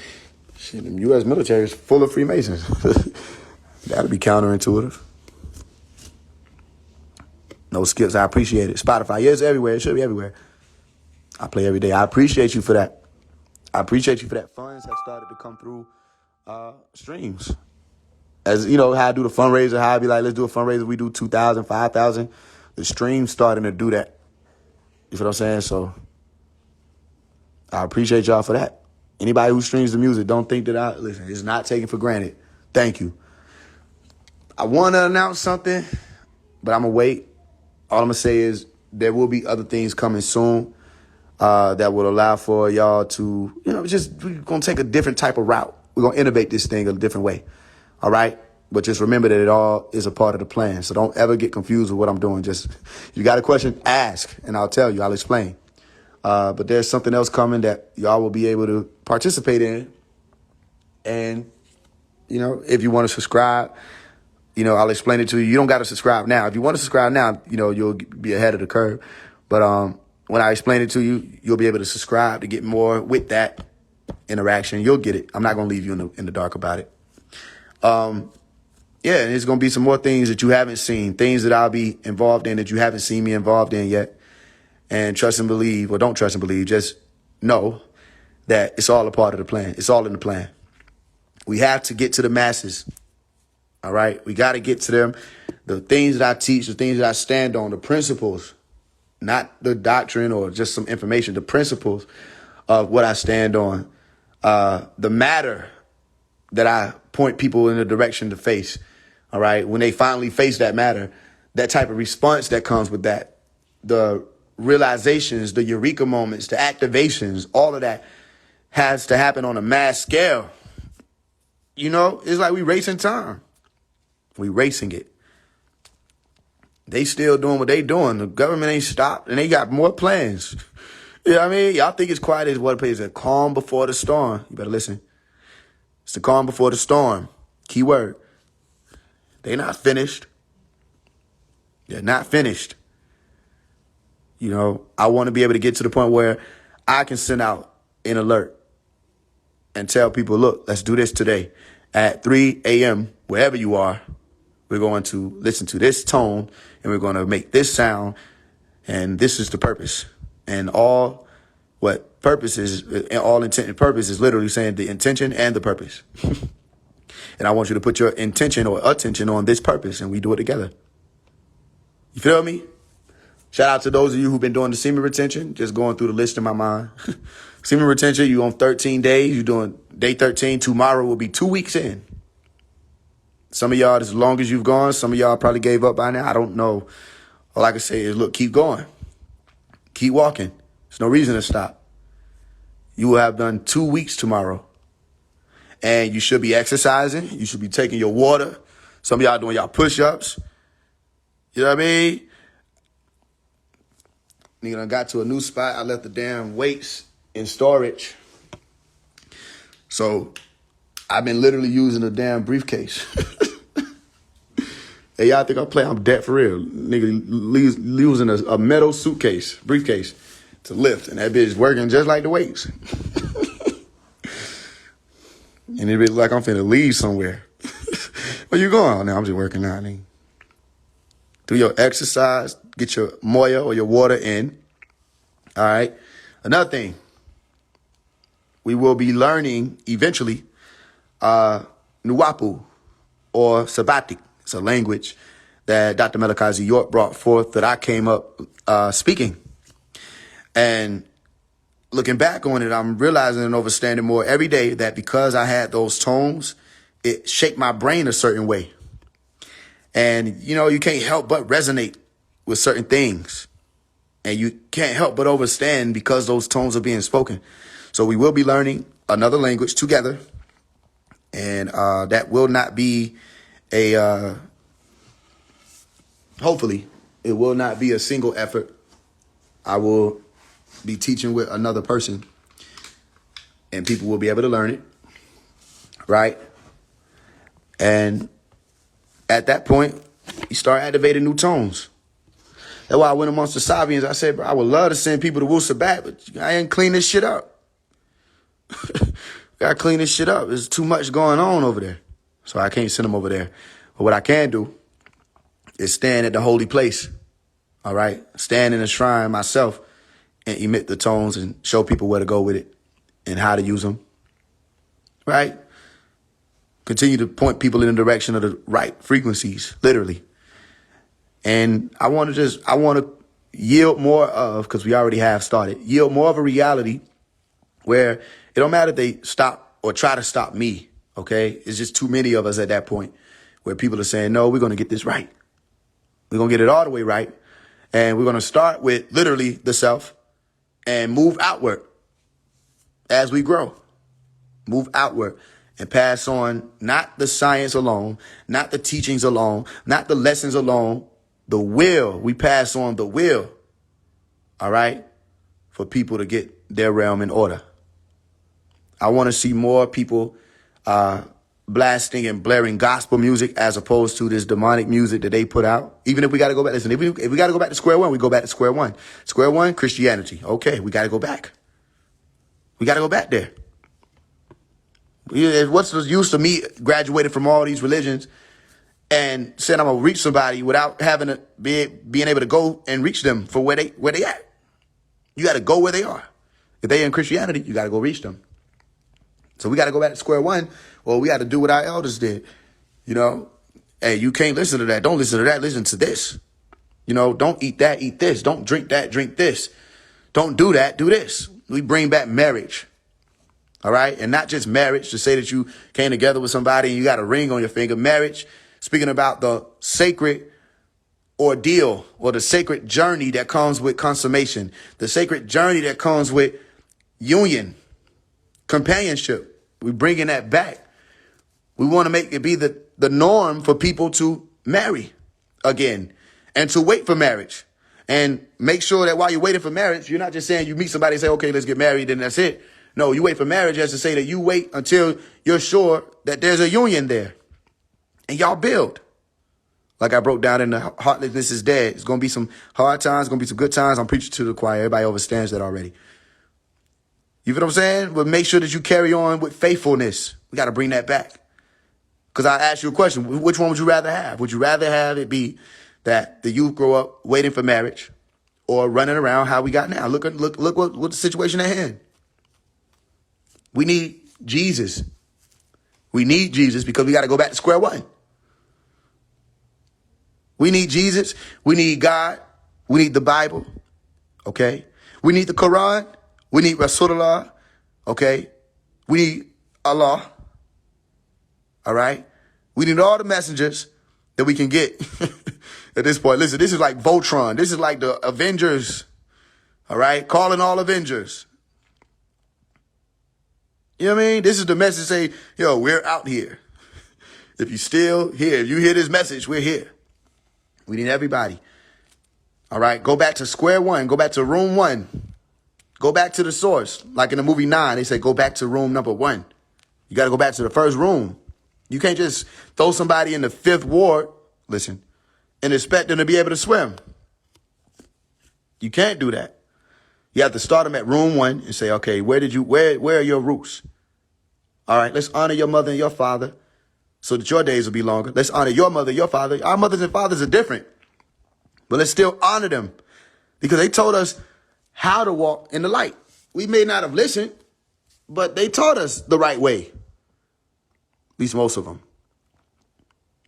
Shit, the U.S. military is full of Freemasons. That'll be counterintuitive. No skips. I appreciate it. Spotify, yeah, it's everywhere. It should be everywhere. I play every day. I appreciate you for that. Funds have started to come through streams. As how I do the fundraiser, how I be like, let's do a fundraiser. We do 2,000, 5,000. The stream's starting to do that. You feel what I'm saying? So I appreciate y'all for that. Anybody who streams the music, don't think that listen, it's not taken for granted. Thank you. I want to announce something, but I'm going to wait. All I'm going to say is there will be other things coming soon that will allow for y'all to, we're going to take a different type of route. We're going to innovate this thing a different way. All right? But just remember that it all is a part of the plan. So don't ever get confused with what I'm doing. Just, if you got a question, ask, and I'll tell you. I'll explain. But there's something else coming that y'all will be able to participate in. And, if you want to subscribe, I'll explain it to you. You don't got to subscribe now. If you want to subscribe now, you'll be ahead of the curve. But when I explain it to you, you'll be able to subscribe to get more with that interaction. You'll get it. I'm not going to leave you in the dark about it. Yeah, and there's going to be some more things that you haven't seen, things that I'll be involved in that you haven't seen me involved in yet. And trust and believe, or don't trust and believe, just know that it's all a part of the plan. It's all in the plan. We have to get to the masses. All right? We got to get to them. The things that I teach, the things that I stand on, the principles, not the doctrine or just some information, the principles of what I stand on, the matter that I point people in the direction to face. All right. When they finally face that matter, that type of response that comes with that, the realizations, the eureka moments, the activations, all of that has to happen on a mass scale. It's like we racing time. We racing it. They still doing what they doing. The government ain't stopped, and they got more plans. You know what I mean? Y'all think it's quiet as what it pays. A calm before the storm. You better listen. It's the calm before the storm. Key word. They're not finished. They're not finished. I want to be able to get to the point where I can send out an alert and tell people, look, let's do this today. At 3 a.m., wherever you are, we're going to listen to this tone and we're going to make this sound. And this is the purpose. And all What purpose is, in all intent and purpose, is literally saying the intention and the purpose. And I want you to put your intention or attention on this purpose, and we do it together. You feel me? Shout out to those of you who've been doing the semen retention, just going through the list in my mind. Semen retention, you on 13 days, you doing day 13. Tomorrow will be 2 weeks in. Some of y'all, as long as you've gone, some of y'all probably gave up by now. I don't know. All I can say is, look, keep going. Keep walking. There's no reason to stop. You will have done 2 weeks tomorrow. And you should be exercising. You should be taking your water. Some of y'all doing y'all push-ups. You know what I mean? Nigga done got to a new spot. I left the damn weights in storage. So I've been literally using a damn briefcase. Hey, y'all think I'm playing? I'm dead for real. Nigga using a metal briefcase to lift. And that bitch is working just like the weights. And it be like I'm finna leave somewhere. Where you going? Now I'm just working out. Nigga. Do your exercise. Get your moya or your water in. All right. Another thing. We will be learning eventually Nuwapu or Sabbatic. It's a language that Dr. Melakazi York brought forth that I came up speaking. And looking back on it, I'm realizing and understanding more every day that because I had those tones, it shaped my brain a certain way. And, you know, you can't help but resonate with certain things. And you can't help but understand because those tones are being spoken. So we will be learning another language together. And that will not be hopefully, it will not be a single effort. I will be teaching with another person. And people will be able to learn it. Right? And at that point, you start activating new tones. That's why I went amongst the Sabians. I said, bro, I would love to send people to Wusa back, but I ain't clean this shit up. Gotta clean this shit up. There's too much going on over there. So I can't send them over there. But what I can do is stand at the holy place. All right? Stand in a shrine myself and emit the tones and show people where to go with it and how to use them. Right? Continue to point people in the direction of the right frequencies, literally. And I want to yield more of, because we already have started, yield more of a reality where it don't matter if they stop or try to stop me, okay? It's just too many of us at that point where people are saying, no, we're going to get this right. We're going to get it all the way right. And we're going to start with literally the self and move outward as we grow. Move outward. And pass on not the science alone, not the teachings alone, not the lessons alone, the will. We pass on the will, all right, for people to get their realm in order. I want to see more people blasting and blaring gospel music as opposed to this demonic music that they put out. Even if we got to go back, listen, if we got to go back to square one, we go back to square one. Square one, Christianity. Okay, we got to go back. We got to go back there. What's the use of me graduated from all these religions and said I'm gonna reach somebody without having to being able to go and reach them for where they at? You got to go where they are. If they in Christianity, you got to go reach them. So we got to go back to square one. Well, we got to do what our elders did. You know, hey, you can't listen to that. Don't listen to that. Listen to this. You know, don't eat that. Eat this. Don't drink that. Drink this. Don't do that. Do this. We bring back marriage. All right. And not just marriage to say that you came together with somebody and you got a ring on your finger. Marriage, speaking about the sacred ordeal or the sacred journey that comes with consummation, the sacred journey that comes with union, companionship. We're bringing that back. We want to make it be the norm for people to marry again and to wait for marriage and make sure that while you're waiting for marriage, you're not just saying you meet somebody and say, okay, let's get married and that's it. No, you wait for marriage as to say that you wait until you're sure that there's a union there and y'all build. Like I broke down in the Heartlessness is Dead. It's going to be some hard times, going to be some good times. I'm preaching to the choir. Everybody understands that already. You feel what I'm saying? But make sure that you carry on with faithfulness. We got to bring that back. Because I asked you a question. Which one would you rather have? Would you rather have it be that the youth grow up waiting for marriage? or running around how we got now. Look what the situation at hand. We need Jesus. We need Jesus because we got to go back to square one. We need Jesus. We need God. We need the Bible. Okay. We need the Quran. We need Rasulullah. Okay. We need Allah. All right. We need all the messengers that we can get at this point. Listen, this is like Voltron. This is like the Avengers. All right. Calling all Avengers. You know what I mean? This is the message say, yo, we're out here. If you still here, if you hear this message, we're here. We need everybody. All right. Go back to square one. Go back to room one. Go back to the source. Like in the movie 9, they say go back to room number 1. You got to go back to the first room. You can't just throw somebody in the 5th ward, listen, and expect them to be able to swim. You can't do that. You have to start them at room 1 and say, okay, where are your roots? All right, let's honor your mother and your father so that your days will be longer. Let's honor your mother and your father. Our mothers and fathers are different, but let's still honor them because they told us how to walk in the light. We may not have listened, but they taught us the right way. At least most of them.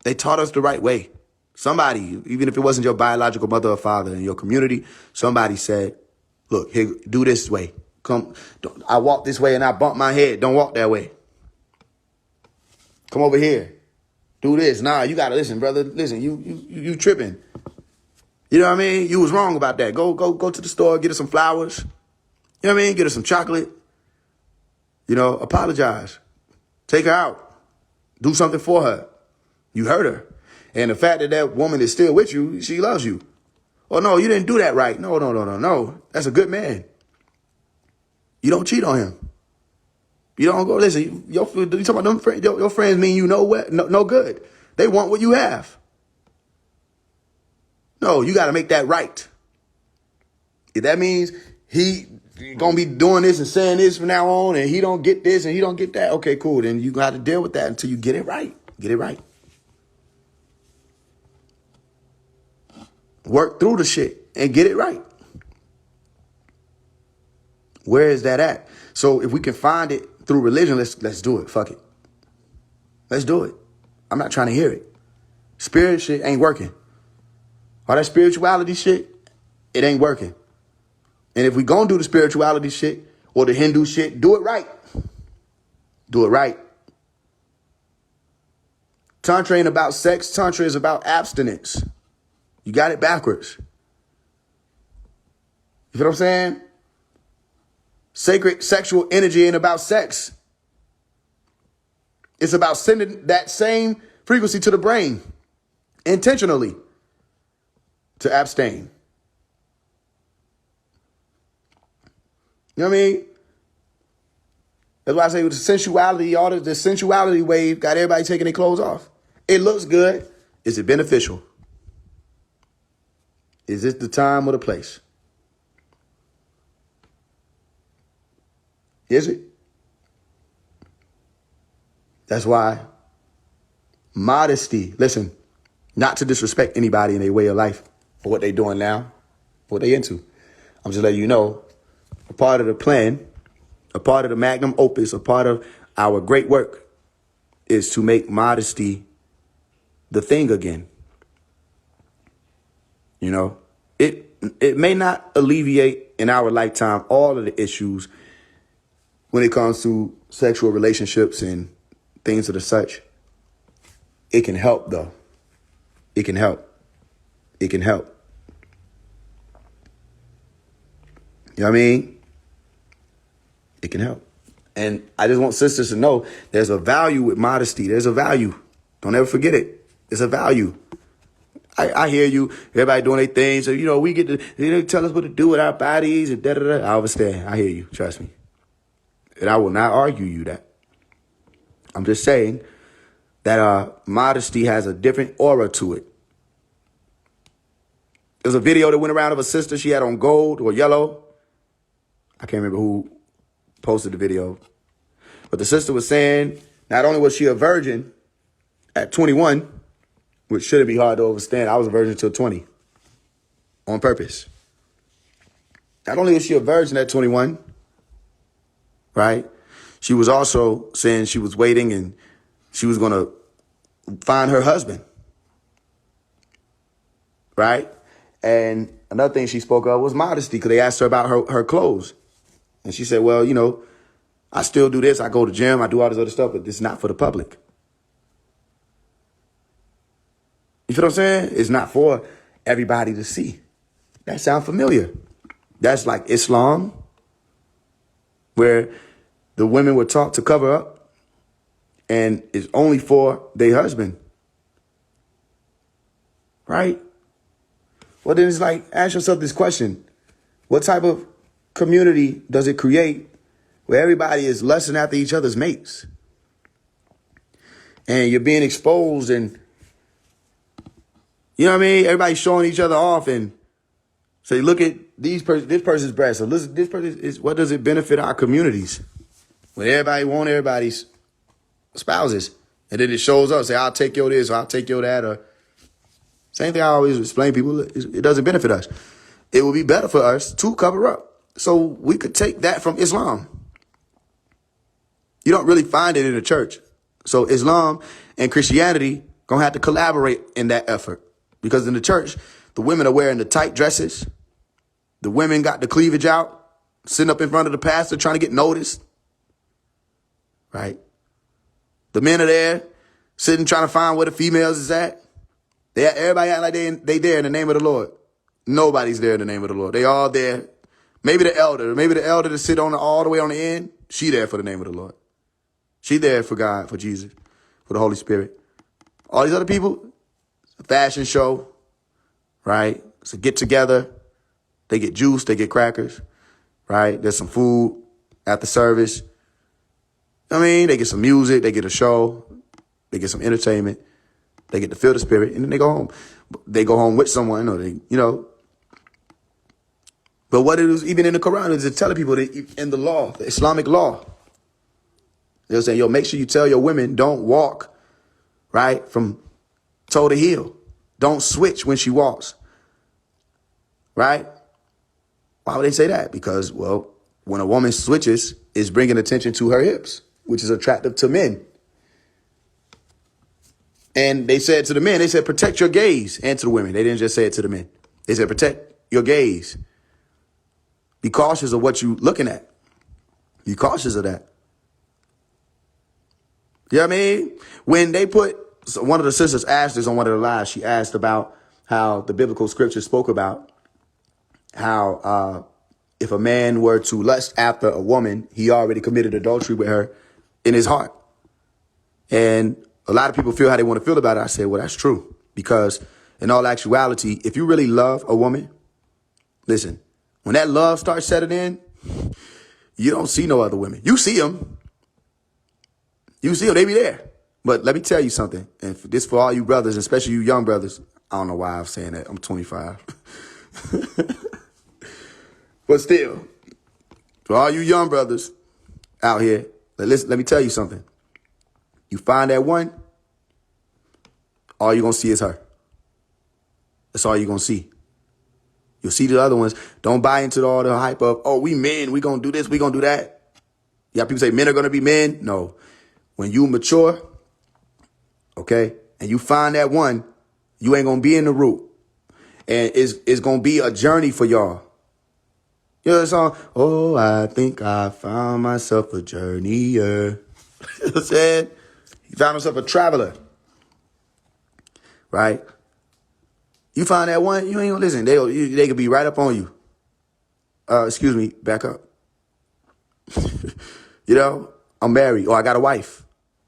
They taught us the right way. Somebody, even if it wasn't your biological mother or father in your community, somebody said, look, here, do this way. Come, I walk this way and I bump my head. Don't walk that way. Come over here. Do this. Nah, you gotta listen, brother. Listen, you tripping. You know what I mean? You was wrong about that. Go to the store, get her some flowers. You know what I mean? Get her some chocolate. You know, apologize. Take her out. Do something for her. You hurt her. And the fact that that woman is still with you, she loves you. Oh, no, you didn't do that right. No. That's a good man. You don't cheat on him. You don't go, listen, you talking about them friends, your friends mean you know what? No good. They want what you have. No, you got to make that right. If that means he going to be doing this and saying this from now on and he don't get this and he don't get that, okay, cool. Then you got to deal with that until you get it right. Get it right. Work through the shit and get it right. Where is that at? So if we can find it through religion, let's do it. Fuck it. Let's do it. I'm not trying to hear it. Spirit shit ain't working. All that spirituality shit, it ain't working. And if we gonna do the spirituality shit or the Hindu shit, do it right. Do it right. Tantra ain't about sex. Tantra is about abstinence. You got it backwards. You feel what I'm saying? Sacred sexual energy ain't about sex. It's about sending that same frequency to the brain intentionally to abstain. You know what I mean? That's why I say with the sensuality, the sensuality wave got everybody taking their clothes off. It looks good. Is it beneficial? Is this the time or the place? Is it? That's why modesty, listen, not to disrespect anybody in their way of life or what they're doing now, what they into. I'm just letting you know, a part of the plan, a part of the magnum opus, a part of our great work is to make modesty the thing again. You know, it may not alleviate in our lifetime all of the issues when it comes to sexual relationships and things of the such. It can help, though. It can help. It can help. You know what I mean? It can help. And I just want sisters to know there's a value with modesty. There's a value. Don't ever forget it. There's a value. I hear you. Everybody doing their things. So, you know, we get to, they tell us what to do with our bodies and da-da-da. I understand. I hear you. Trust me. And I will not argue you that. I'm just saying that modesty has a different aura to it. There's a video that went around of a sister. She had on gold or yellow. I can't remember who posted the video. But the sister was saying not only was she a virgin at 21, which shouldn't be hard to understand. I was a virgin until 20 on purpose. Not only was she a virgin at 21, right? She was also saying she was waiting and she was going to find her husband, right? And another thing she spoke of was modesty, because they asked her about her clothes. And she said, well, I still do this. I go to the gym. I do all this other stuff, but this is not for the public. You feel what I'm saying? It's not for everybody to see. That sounds familiar. That's like Islam, where the women were taught to cover up, and it's only for their husband. Right? Well, then it's like, ask yourself this question. What type of community does it create where everybody is lusting after each other's mates? And you're being exposed, and you know what I mean? Everybody's showing each other off and say, look at this person's breast. Or listen, this person is, what does it benefit our communities? When everybody want everybody's spouses. And then it shows up, say, I'll take your this, or I'll take your that, or same thing I always explain to people, it doesn't benefit us. It would be better for us to cover up. So we could take that from Islam. You don't really find it in the church. So Islam and Christianity gonna have to collaborate in that effort. Because in the church, the women are wearing the tight dresses. The women got the cleavage out, sitting up in front of the pastor trying to get noticed. Right? The men are there, sitting trying to find where the females is at. Everybody act like they there in the name of the Lord. Nobody's there in the name of the Lord. They all there. Maybe the elder to sit on all the way on the end. She there for the name of the Lord. She there for God, for Jesus, for the Holy Spirit. All these other people, it's a fashion show, right? It's a get together. They get juice, they get crackers, right? There's some food after service. They get some music, they get a show, they get some entertainment. They get to feel the Spirit, and then they go home. They go home with someone, or But what it is, even in the Quran, is telling people that in the law, the Islamic law, they'll say, make sure you tell your women, don't walk, right, from toe to heel. Don't switch when she walks, right? Why would they say that? Because, well, when a woman switches, it's bringing attention to her hips, which is attractive to men. And they said to the men, they said, protect your gaze. And to the women, they didn't just say it to the men. They said, protect your gaze. Be cautious of what you're looking at. Be cautious of that. You know what I mean? When they one of the sisters asked this on one of the lives, she asked about how the biblical scripture spoke about how if a man were to lust after a woman, he already committed adultery with her in his heart. And a lot of people feel how they want to feel about it. I said, well, that's true. Because in all actuality, if you really love a woman, listen, when that love starts setting in, you don't see no other women. You see them. You see them. They be there. But let me tell you something. And this for all you brothers, especially you young brothers. I don't know why I'm saying that. I'm 25. But still, for all you young brothers out here, let me tell you something. You find that one, all you're going to see is her. That's all you're going to see. You'll see the other ones. Don't buy into all the hype of, oh, we men, we going to do this, we going to do that. Yeah, people say men are going to be men. No. When you mature, okay, and you find that one, you ain't going to be in the root. And it's going to be a journey for y'all. You know the song? Oh, I think I found myself a journeyer. You know what I'm saying? He found himself a traveler. Right? You find that one, you ain't gonna listen. They could be right up on you. Excuse me, back up. I'm married, or I got a wife.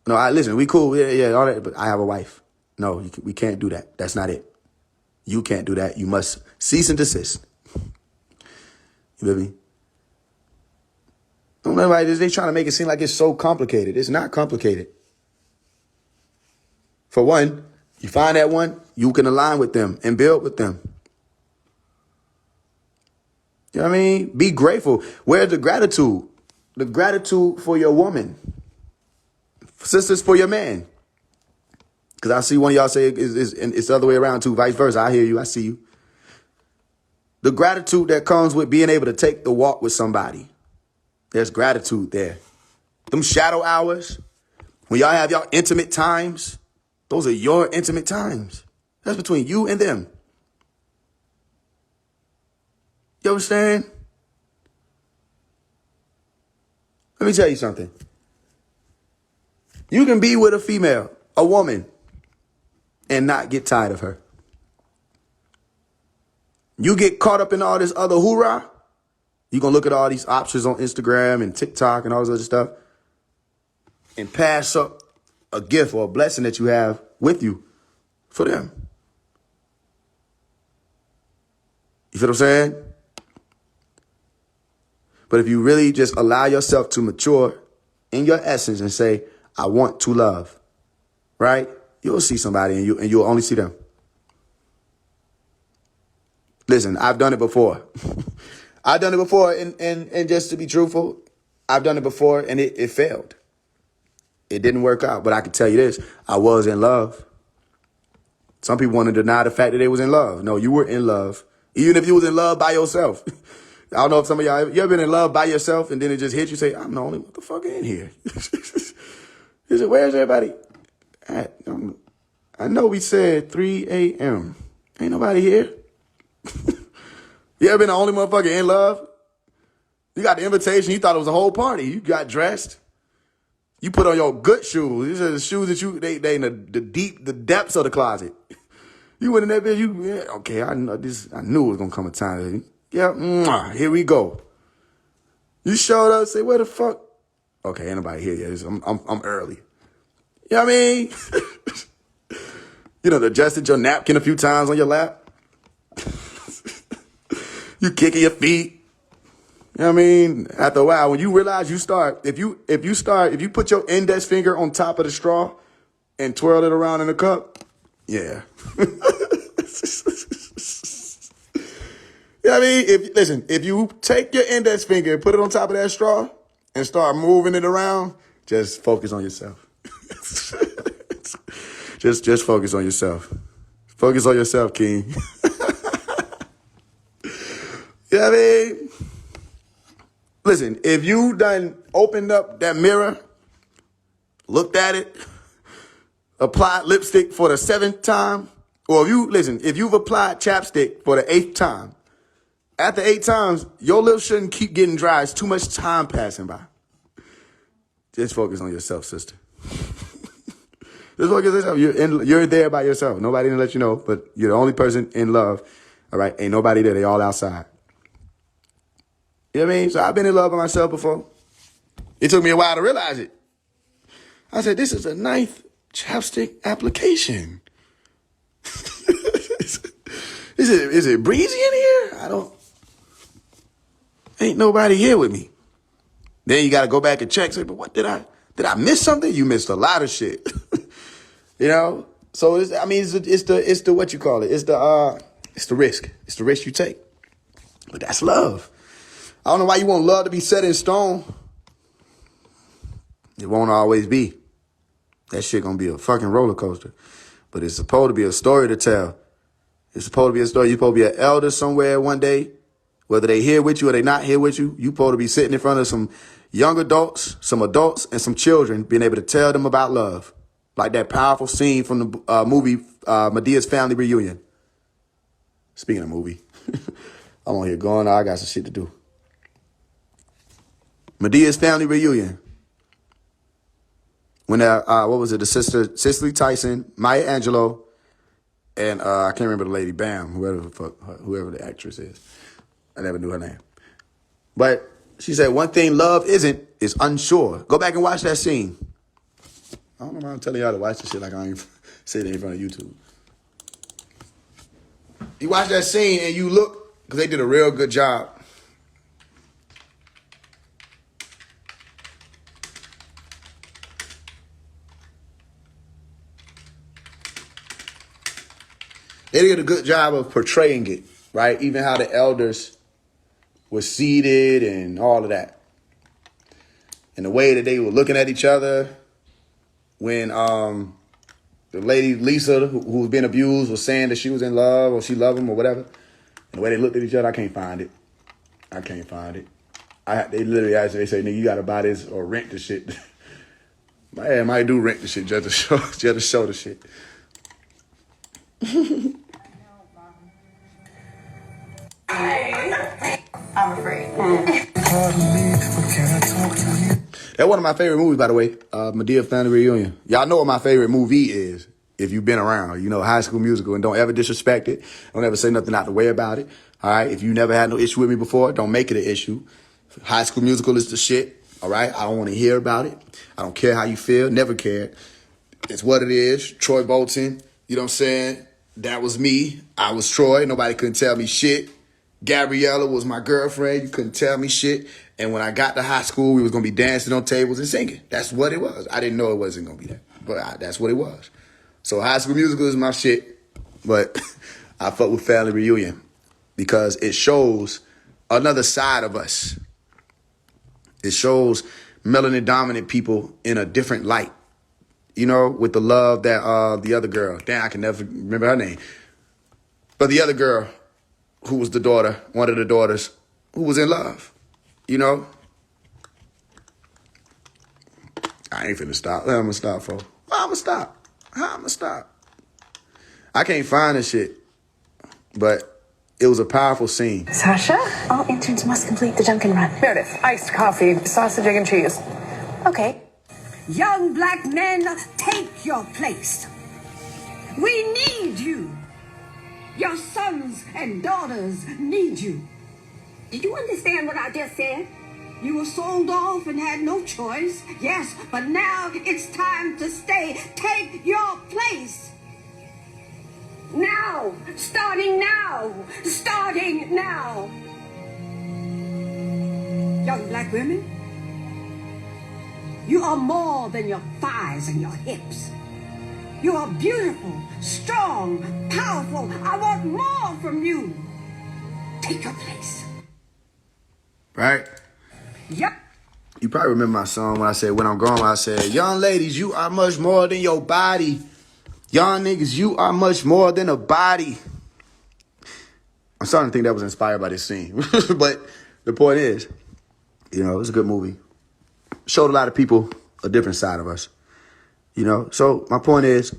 No, listen, we cool, yeah, all that, but I have a wife. No, we can't do that. That's not it. You can't do that. You must cease and desist. You feel me? Don't know, they trying to make it seem like it's so complicated. It's not complicated. For one, you find that one, you can align with them and build with them. You know what I mean? Be grateful. Where's the gratitude? The gratitude for your woman. Sisters, for your man. Because I see one of y'all say it's the other way around too. Vice versa. I hear you. I see you. The gratitude that comes with being able to take the walk with somebody. There's gratitude there. Them shadow hours, when y'all have y'all intimate times, those are your intimate times. That's between you and them. You understand? Let me tell you something. You can be with a female, a woman, and not get tired of her. You get caught up in all this other hoorah, you're going to look at all these options on Instagram and TikTok and all this other stuff and pass up a gift or a blessing that you have with you for them. You feel what I'm saying? But if you really just allow yourself to mature in your essence and say, I want to love, right? You'll see somebody and you'll only see them. Listen, I've done it before. I've done it before, and just to be truthful, I've done it before, and it failed. It didn't work out, but I can tell you this, I was in love. Some people want to deny the fact that they was in love. No, you were in love, even if you was in love by yourself. I don't know if some of y'all, you ever been in love by yourself, and then it just hit you, say, I'm the only motherfucker in here. He said, where's everybody at? I know we said 3 a.m. Ain't nobody here. You ever been the only motherfucker in love? You got the invitation. You thought it was a whole party. You got dressed. You put on your good shoes. These are the shoes that they in the depths of the closet. You went in that bitch. Okay, I know this. I knew it was gonna come a time. Yeah, here we go. You showed up. Say, where the fuck? Okay, ain't nobody here yet. I'm early. You know what I mean? You know, adjusted your napkin a few times on your lap. You kicking your feet. You know what I mean? After a while, when you realize you start, if you put your index finger on top of the straw and twirl it around in a cup, yeah. You know what I mean? If you take your index finger and put it on top of that straw and start moving it around, just focus on yourself. just focus on yourself. Focus on yourself, King. You know what I mean? Listen, if you done opened up that mirror, looked at it, applied lipstick for the 7th time, or if you've applied chapstick for the 8th time, after 8 times, your lips shouldn't keep getting dry. It's too much time passing by. Just focus on yourself, sister. Just focus on yourself. You're there by yourself. Nobody didn't let you know, but you're the only person in love. All right? Ain't nobody there. They all outside. You know what I mean? So I've been in love with myself before. It took me a while to realize it. I said, this is a 9th chapstick application. Is it breezy in here? Ain't nobody here with me. Then you got to go back and check. Say, but what did I miss something? You missed a lot of shit. You know? So it's the what you call it? It's the risk. It's the risk you take. But that's love. I don't know why you want love to be set in stone. It won't always be. That shit gonna be a fucking roller coaster. But it's supposed to be a story to tell. It's supposed to be a story. You're supposed to be an elder somewhere one day. Whether they here with you or they not here with you, you're supposed to be sitting in front of some young adults, some adults, and some children, being able to tell them about love. Like that powerful scene from the movie Medea's Family Reunion. Speaking of movie, I'm on here going, I got some shit to do. Medea's Family Reunion. When what was it? The sister Cicely Tyson, Maya Angelou, and I can't remember the lady, Bam, whoever the actress is. I never knew her name. But she said one thing love isn't is unsure. Go back and watch that scene. I don't know why I'm telling y'all to watch this shit like I ain't sitting in front of YouTube. You watch that scene and you look, because they did a real good job. They did a good job of portraying it, right? Even how the elders were seated and all of that. And the way that they were looking at each other when the lady Lisa, who was being abused, was saying that she was in love or she loved him or whatever. And the way they looked at each other, I can't find it. They literally asked me, they say, nigga, you gotta buy this or rent the shit. My ass might do rent the shit just to show the shit. I'm afraid. That's one of my favorite movies, by the way. Madea Family Reunion. Y'all know what my favorite movie is. If you've been around, you know, High School Musical, and don't ever disrespect it. Don't ever say nothing out the way about it. All right. If you never had no issue with me before, don't make it an issue. High School Musical is the shit. All right. I don't want to hear about it. I don't care how you feel. Never cared. It's what it is. Troy Bolton. You know what I'm saying? That was me. I was Troy. Nobody couldn't tell me shit. Gabriella was my girlfriend. You couldn't tell me shit. And when I got to high school, we was going to be dancing on tables and singing. That's what it was. I didn't know it wasn't going to be that. But that's what it was. So High School Musical is my shit. But I fuck with Family Reunion because it shows another side of us. It shows melanin dominant people in a different light. You know, with the love that the other girl, damn, I can never remember her name. But the other girl who was the daughter, one of the daughters, who was in love, you know? I ain't finna stop. I'm gonna stop, folks. I'm gonna stop. I can't find this shit, but it was a powerful scene. Sasha, all interns must complete the Dunkin' Run. Meredith, iced coffee, sausage, egg, and cheese. Okay. Young black men, take your place. We need you. Your sons and daughters need you. Did you understand what I just said? You were sold off and had no choice. Yes, but now it's time to stay. Take your place. Now. Starting now. Starting now. Young black women, you are more than your thighs and your hips. You are beautiful, strong, powerful. I want more from you. Take your place. Right? Yep. You probably remember my song when I said, when I'm grown, I said, young ladies, you are much more than your body. Young niggas, you are much more than a body. I'm starting to think that was inspired by this scene. But the point is, you know, it's a good movie. Showed a lot of people a different side of us. You know, so my point is,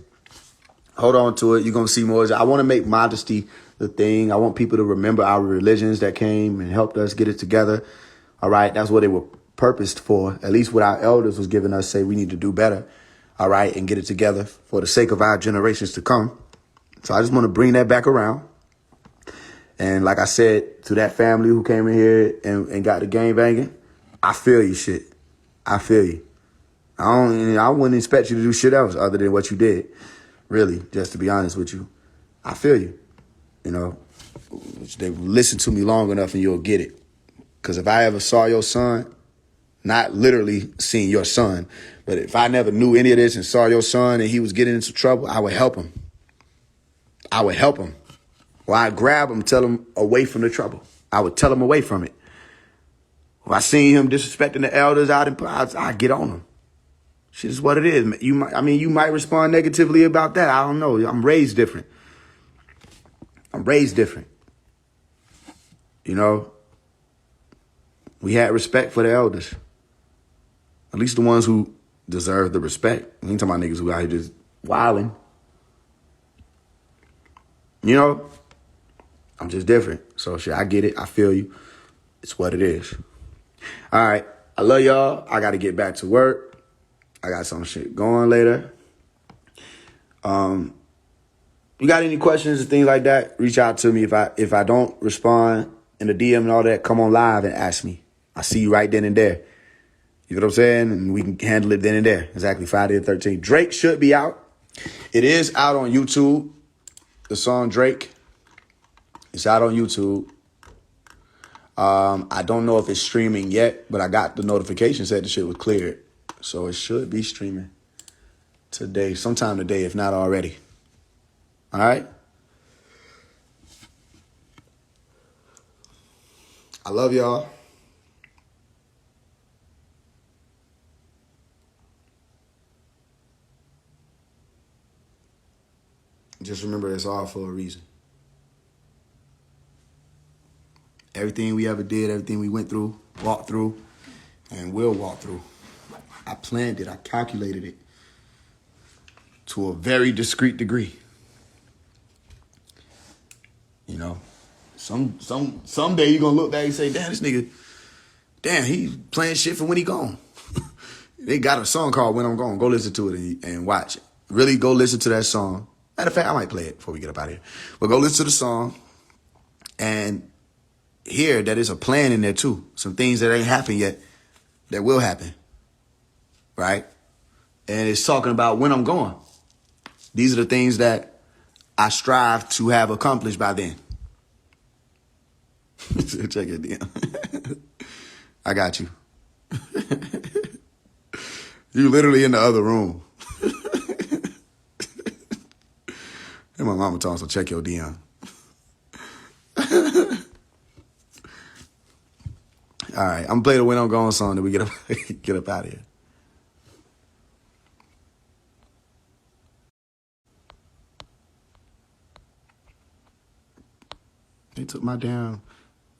hold on to it. You're going to see more. I want to make modesty the thing. I want people to remember our religions that came and helped us get it together. All right. That's what they were purposed for. At least what our elders was giving us, say we need to do better. All right. And get it together for the sake of our generations to come. So I just want to bring that back around. And like I said, to that family who came in here and got the game banging, I feel you, shit. I feel you. I wouldn't expect you to do shit else other than what you did. Really, just to be honest with you. I feel you. You know, they listen to me long enough and you'll get it. Because if I ever saw your son, not literally seeing your son, but if I never knew any of this and saw your son and he was getting into trouble, I would help him. I would help him. Or I'd grab him, tell him away from the trouble. I would tell him away from it. If I seen him disrespecting the elders, I'd get on him. Shit is what it is. You might respond negatively about that. I don't know. I'm raised different. You know, we had respect for the elders. At least the ones who deserve the respect. We ain't talking about niggas who out here just wilding. You know, I'm just different. So shit, I get it. I feel you. It's what it is. All right. I love y'all. I got to get back to work. I got some shit going later. You got any questions and things like that? Reach out to me. If I don't respond in the DM and all that, come on live and ask me. I see you right then and there. You know what I'm saying? And we can handle it then and there. Exactly, Friday the 13th. Drake should be out. It is out on YouTube. The song Drake. It's out on YouTube. I don't know if it's streaming yet, but I got the notification said the shit was cleared. So it should be streaming today, sometime today, if not already. All right? I love y'all. Just remember it's all for a reason. Everything we ever did, everything we went through, walked through, and will walk through. I planned it. I calculated it to a very discreet degree. You know, someday you're gonna look back and say, damn, this nigga, damn, he playing shit for when he gone. They got a song called When I'm Gone. Go listen to it and watch it. Really go listen to that song. Matter of fact, I might play it before we get up out of here. But go listen to the song and hear that there's a plan in there too. Some things that ain't happened yet that will happen. Right? And it's talking about when I'm going. These are the things that I strive to have accomplished by then. Check it, DM. I got you. You literally in the other room. And my mama told me, so check your DM. All right, I'm gonna play the When I'm Gone song that we get up out of here. They took my damn,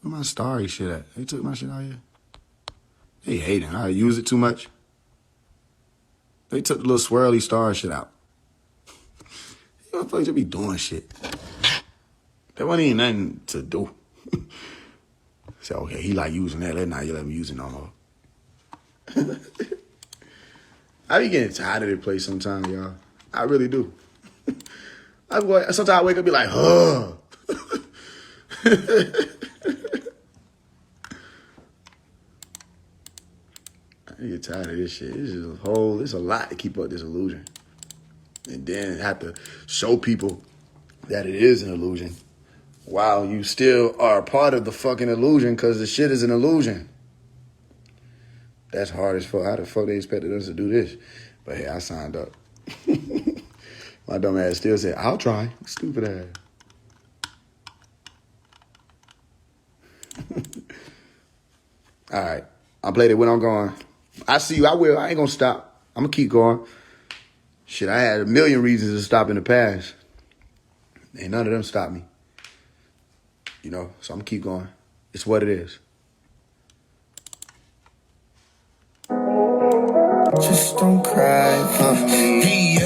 where my starry shit at? They took my shit out here. They hating. I use it too much. They took the little swirly star shit out. You motherfuckers just be doing shit. That wasn't even nothing to do. So, okay, he like using that. Let's not let him use it no more. I be getting tired of this place sometimes, y'all. I really do. Sometimes I wake up and be like, huh. I get tired of this shit. It's a lot to keep up this illusion. And then have to show people that it is an illusion while you still are a part of the fucking illusion because the shit is an illusion. That's hard as fuck. How the fuck they expected us to do this? But hey, I signed up. My dumb ass still said, I'll try. Stupid ass. All right. I played it when I'm gone. I see you. I will. I ain't gonna stop. I'm gonna keep going. Shit, I had a million reasons to stop in the past. Ain't none of them stop me. You know, so I'm gonna keep going. It's what it is. Just don't cry for me. I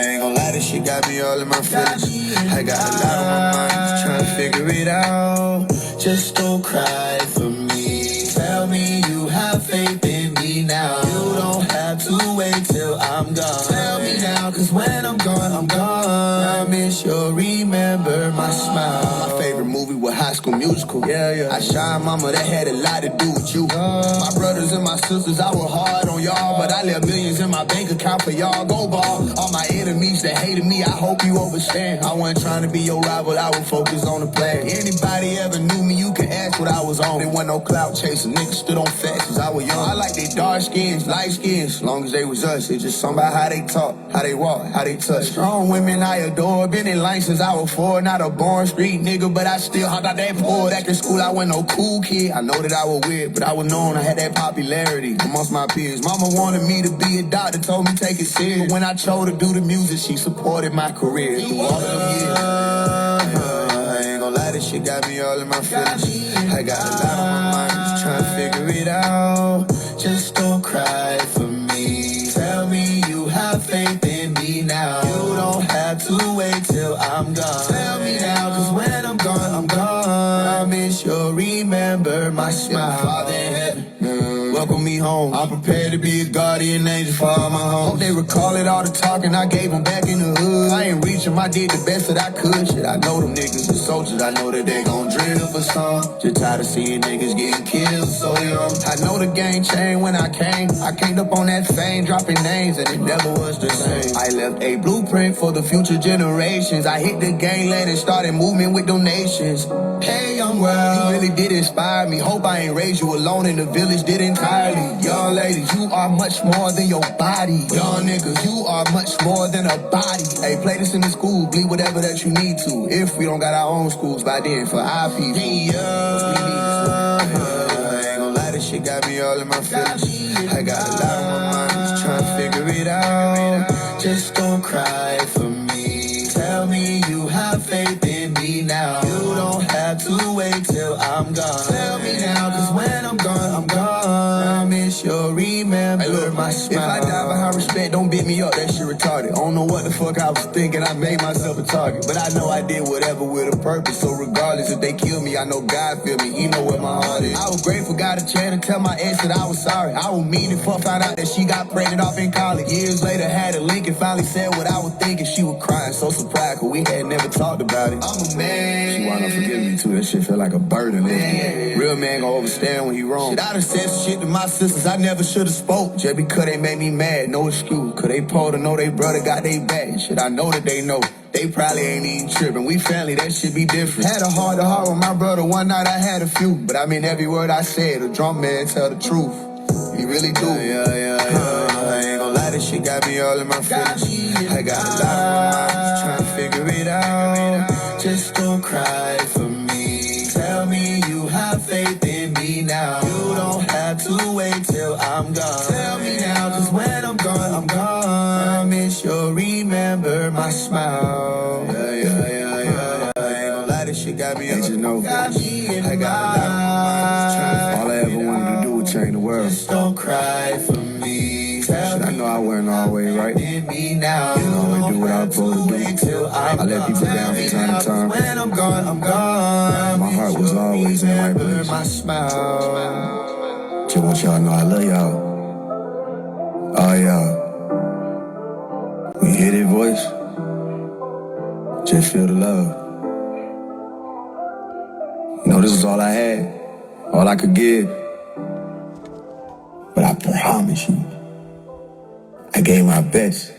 ain't gonna lie, this shit got me all in my feelings. I got a lot on my mind, just trying to figure it out. Just don't cry for me. Tell me you have faith in me now. You don't have to wait till I'm gone. Tell me now, cause when I'm gone, I'm gone. Promise you'll remember my smile. My favorite movie was High School Musical. Yeah. I shine, mama, that had a lot to do with you. My brothers and my sisters, I was hard on y'all, but I left millions in my bank account for y'all. Go ball. All my enemies that hated me, I hope you understand. I wasn't trying to be your rival, I was focused on the plan. Anybody ever knew me, you can ask what I was on. There wasn't no clout chasing, niggas stood on facts as I was young. I like they dark skins, light skins, as long as they was us. It's just something about how they talk, how they walk, how they touch. Strong women I adore, been in line since I was 4. Not a born street nigga, but I still hopped out that poor. Back in school, I wasn't no cool kid. I know that I was weird, but I was known I had that popularity amongst my peers. Mama wanted me to be a doctor, told me take it serious. But when I chose to do the music, she supported my career through all of them years. I ain't gonna lie, this shit got me all in my feelings. I got a lot on my mind, just trying to figure it out. Just don't cry for me. Tell me you have faith in me now. You don't have to wait till I'm gone. Tell me now, cause when I'm gone, I'm gone. Promise you'll remember my smile. Father in heaven, welcome me home. I'm prepared to be a guardian angel for all my homes. Hope they recall it, all the talking I gave them back in the hood. I ain't reach them, I did the best that I could. Shit, I know them niggas are soldiers, I know that they gon' drill for some. Just tired of seeing niggas getting killed so young. I know the game changed when I came. I came up on that fame, dropping names, and it never was the same. I left a blueprint for the future generations. I hit the game late and started moving with donations. Hey, young world, you really did inspire me. Hope I ain't raised you alone in the village, did entirely. Young ladies, you are much more than your body. Young niggas, you are much more than a body. Hey, play this in the school, bleed whatever that you need to. If we don't got our own schools by then for our people. I ain't gonna lie, this shit got me all in my feelings. I got a lot on my mind, just trying to figure it out. Just don't cry for me. Tell me you have faith in me now. You don't have to promise you'll remember my smile. If I die behind respect, don't beat me up, that shit retarded. I don't know what the fuck I was thinking, I made myself a target. But I know I did whatever with a purpose. So regardless if they kill me, I know God feel me, he know where my heart is. I was grateful, got a chance to tell my ex that I was sorry. I was mean as fuck, found out that she got pregnant off in college. Years later, had a link and finally said what I was thinking. She was crying, so surprised, cause we had never talked about it. I'm a man. She wound up forgiving me too, that shit felt like a burden. Real man gon' overstand when he wrong. Shit, I done said some shit to my sisters I never should've spoke. Just because they made me mad, no excuse. Cause they pulled to know they brother got they back. And shit, I know that they know. They probably ain't even tripping. We family, that shit be different. Had a heart to heart with my brother. One night I had a few. But I mean every word I said, the drum man tell the truth. He really do. Yeah. I ain't gon' lie, this shit got me all in my feelings. I got a lot on my mind, trying to figure it out. Just don't cry for me. Tell me you have faith in me now. You don't have to wait till I'm gone. Tell me now, cause when I'm gone, I'm gone. Promise you'll remember my smile. Yeah. I ain't gon' lie, this shit got me on the know. I got a lot on my mind. All I ever wanted to do was change the world. Just don't cry for me. Shit, I know I wasn't always right. You always do what I was supposed to do. I let people down from time to time. When I'm gone, my heart was always in the right place. My smile. Just want y'all to know I love y'all. All y'all. When you hear that voice, just feel the love. You know, this was all I had, all I could give. But I promise you, I gave my best.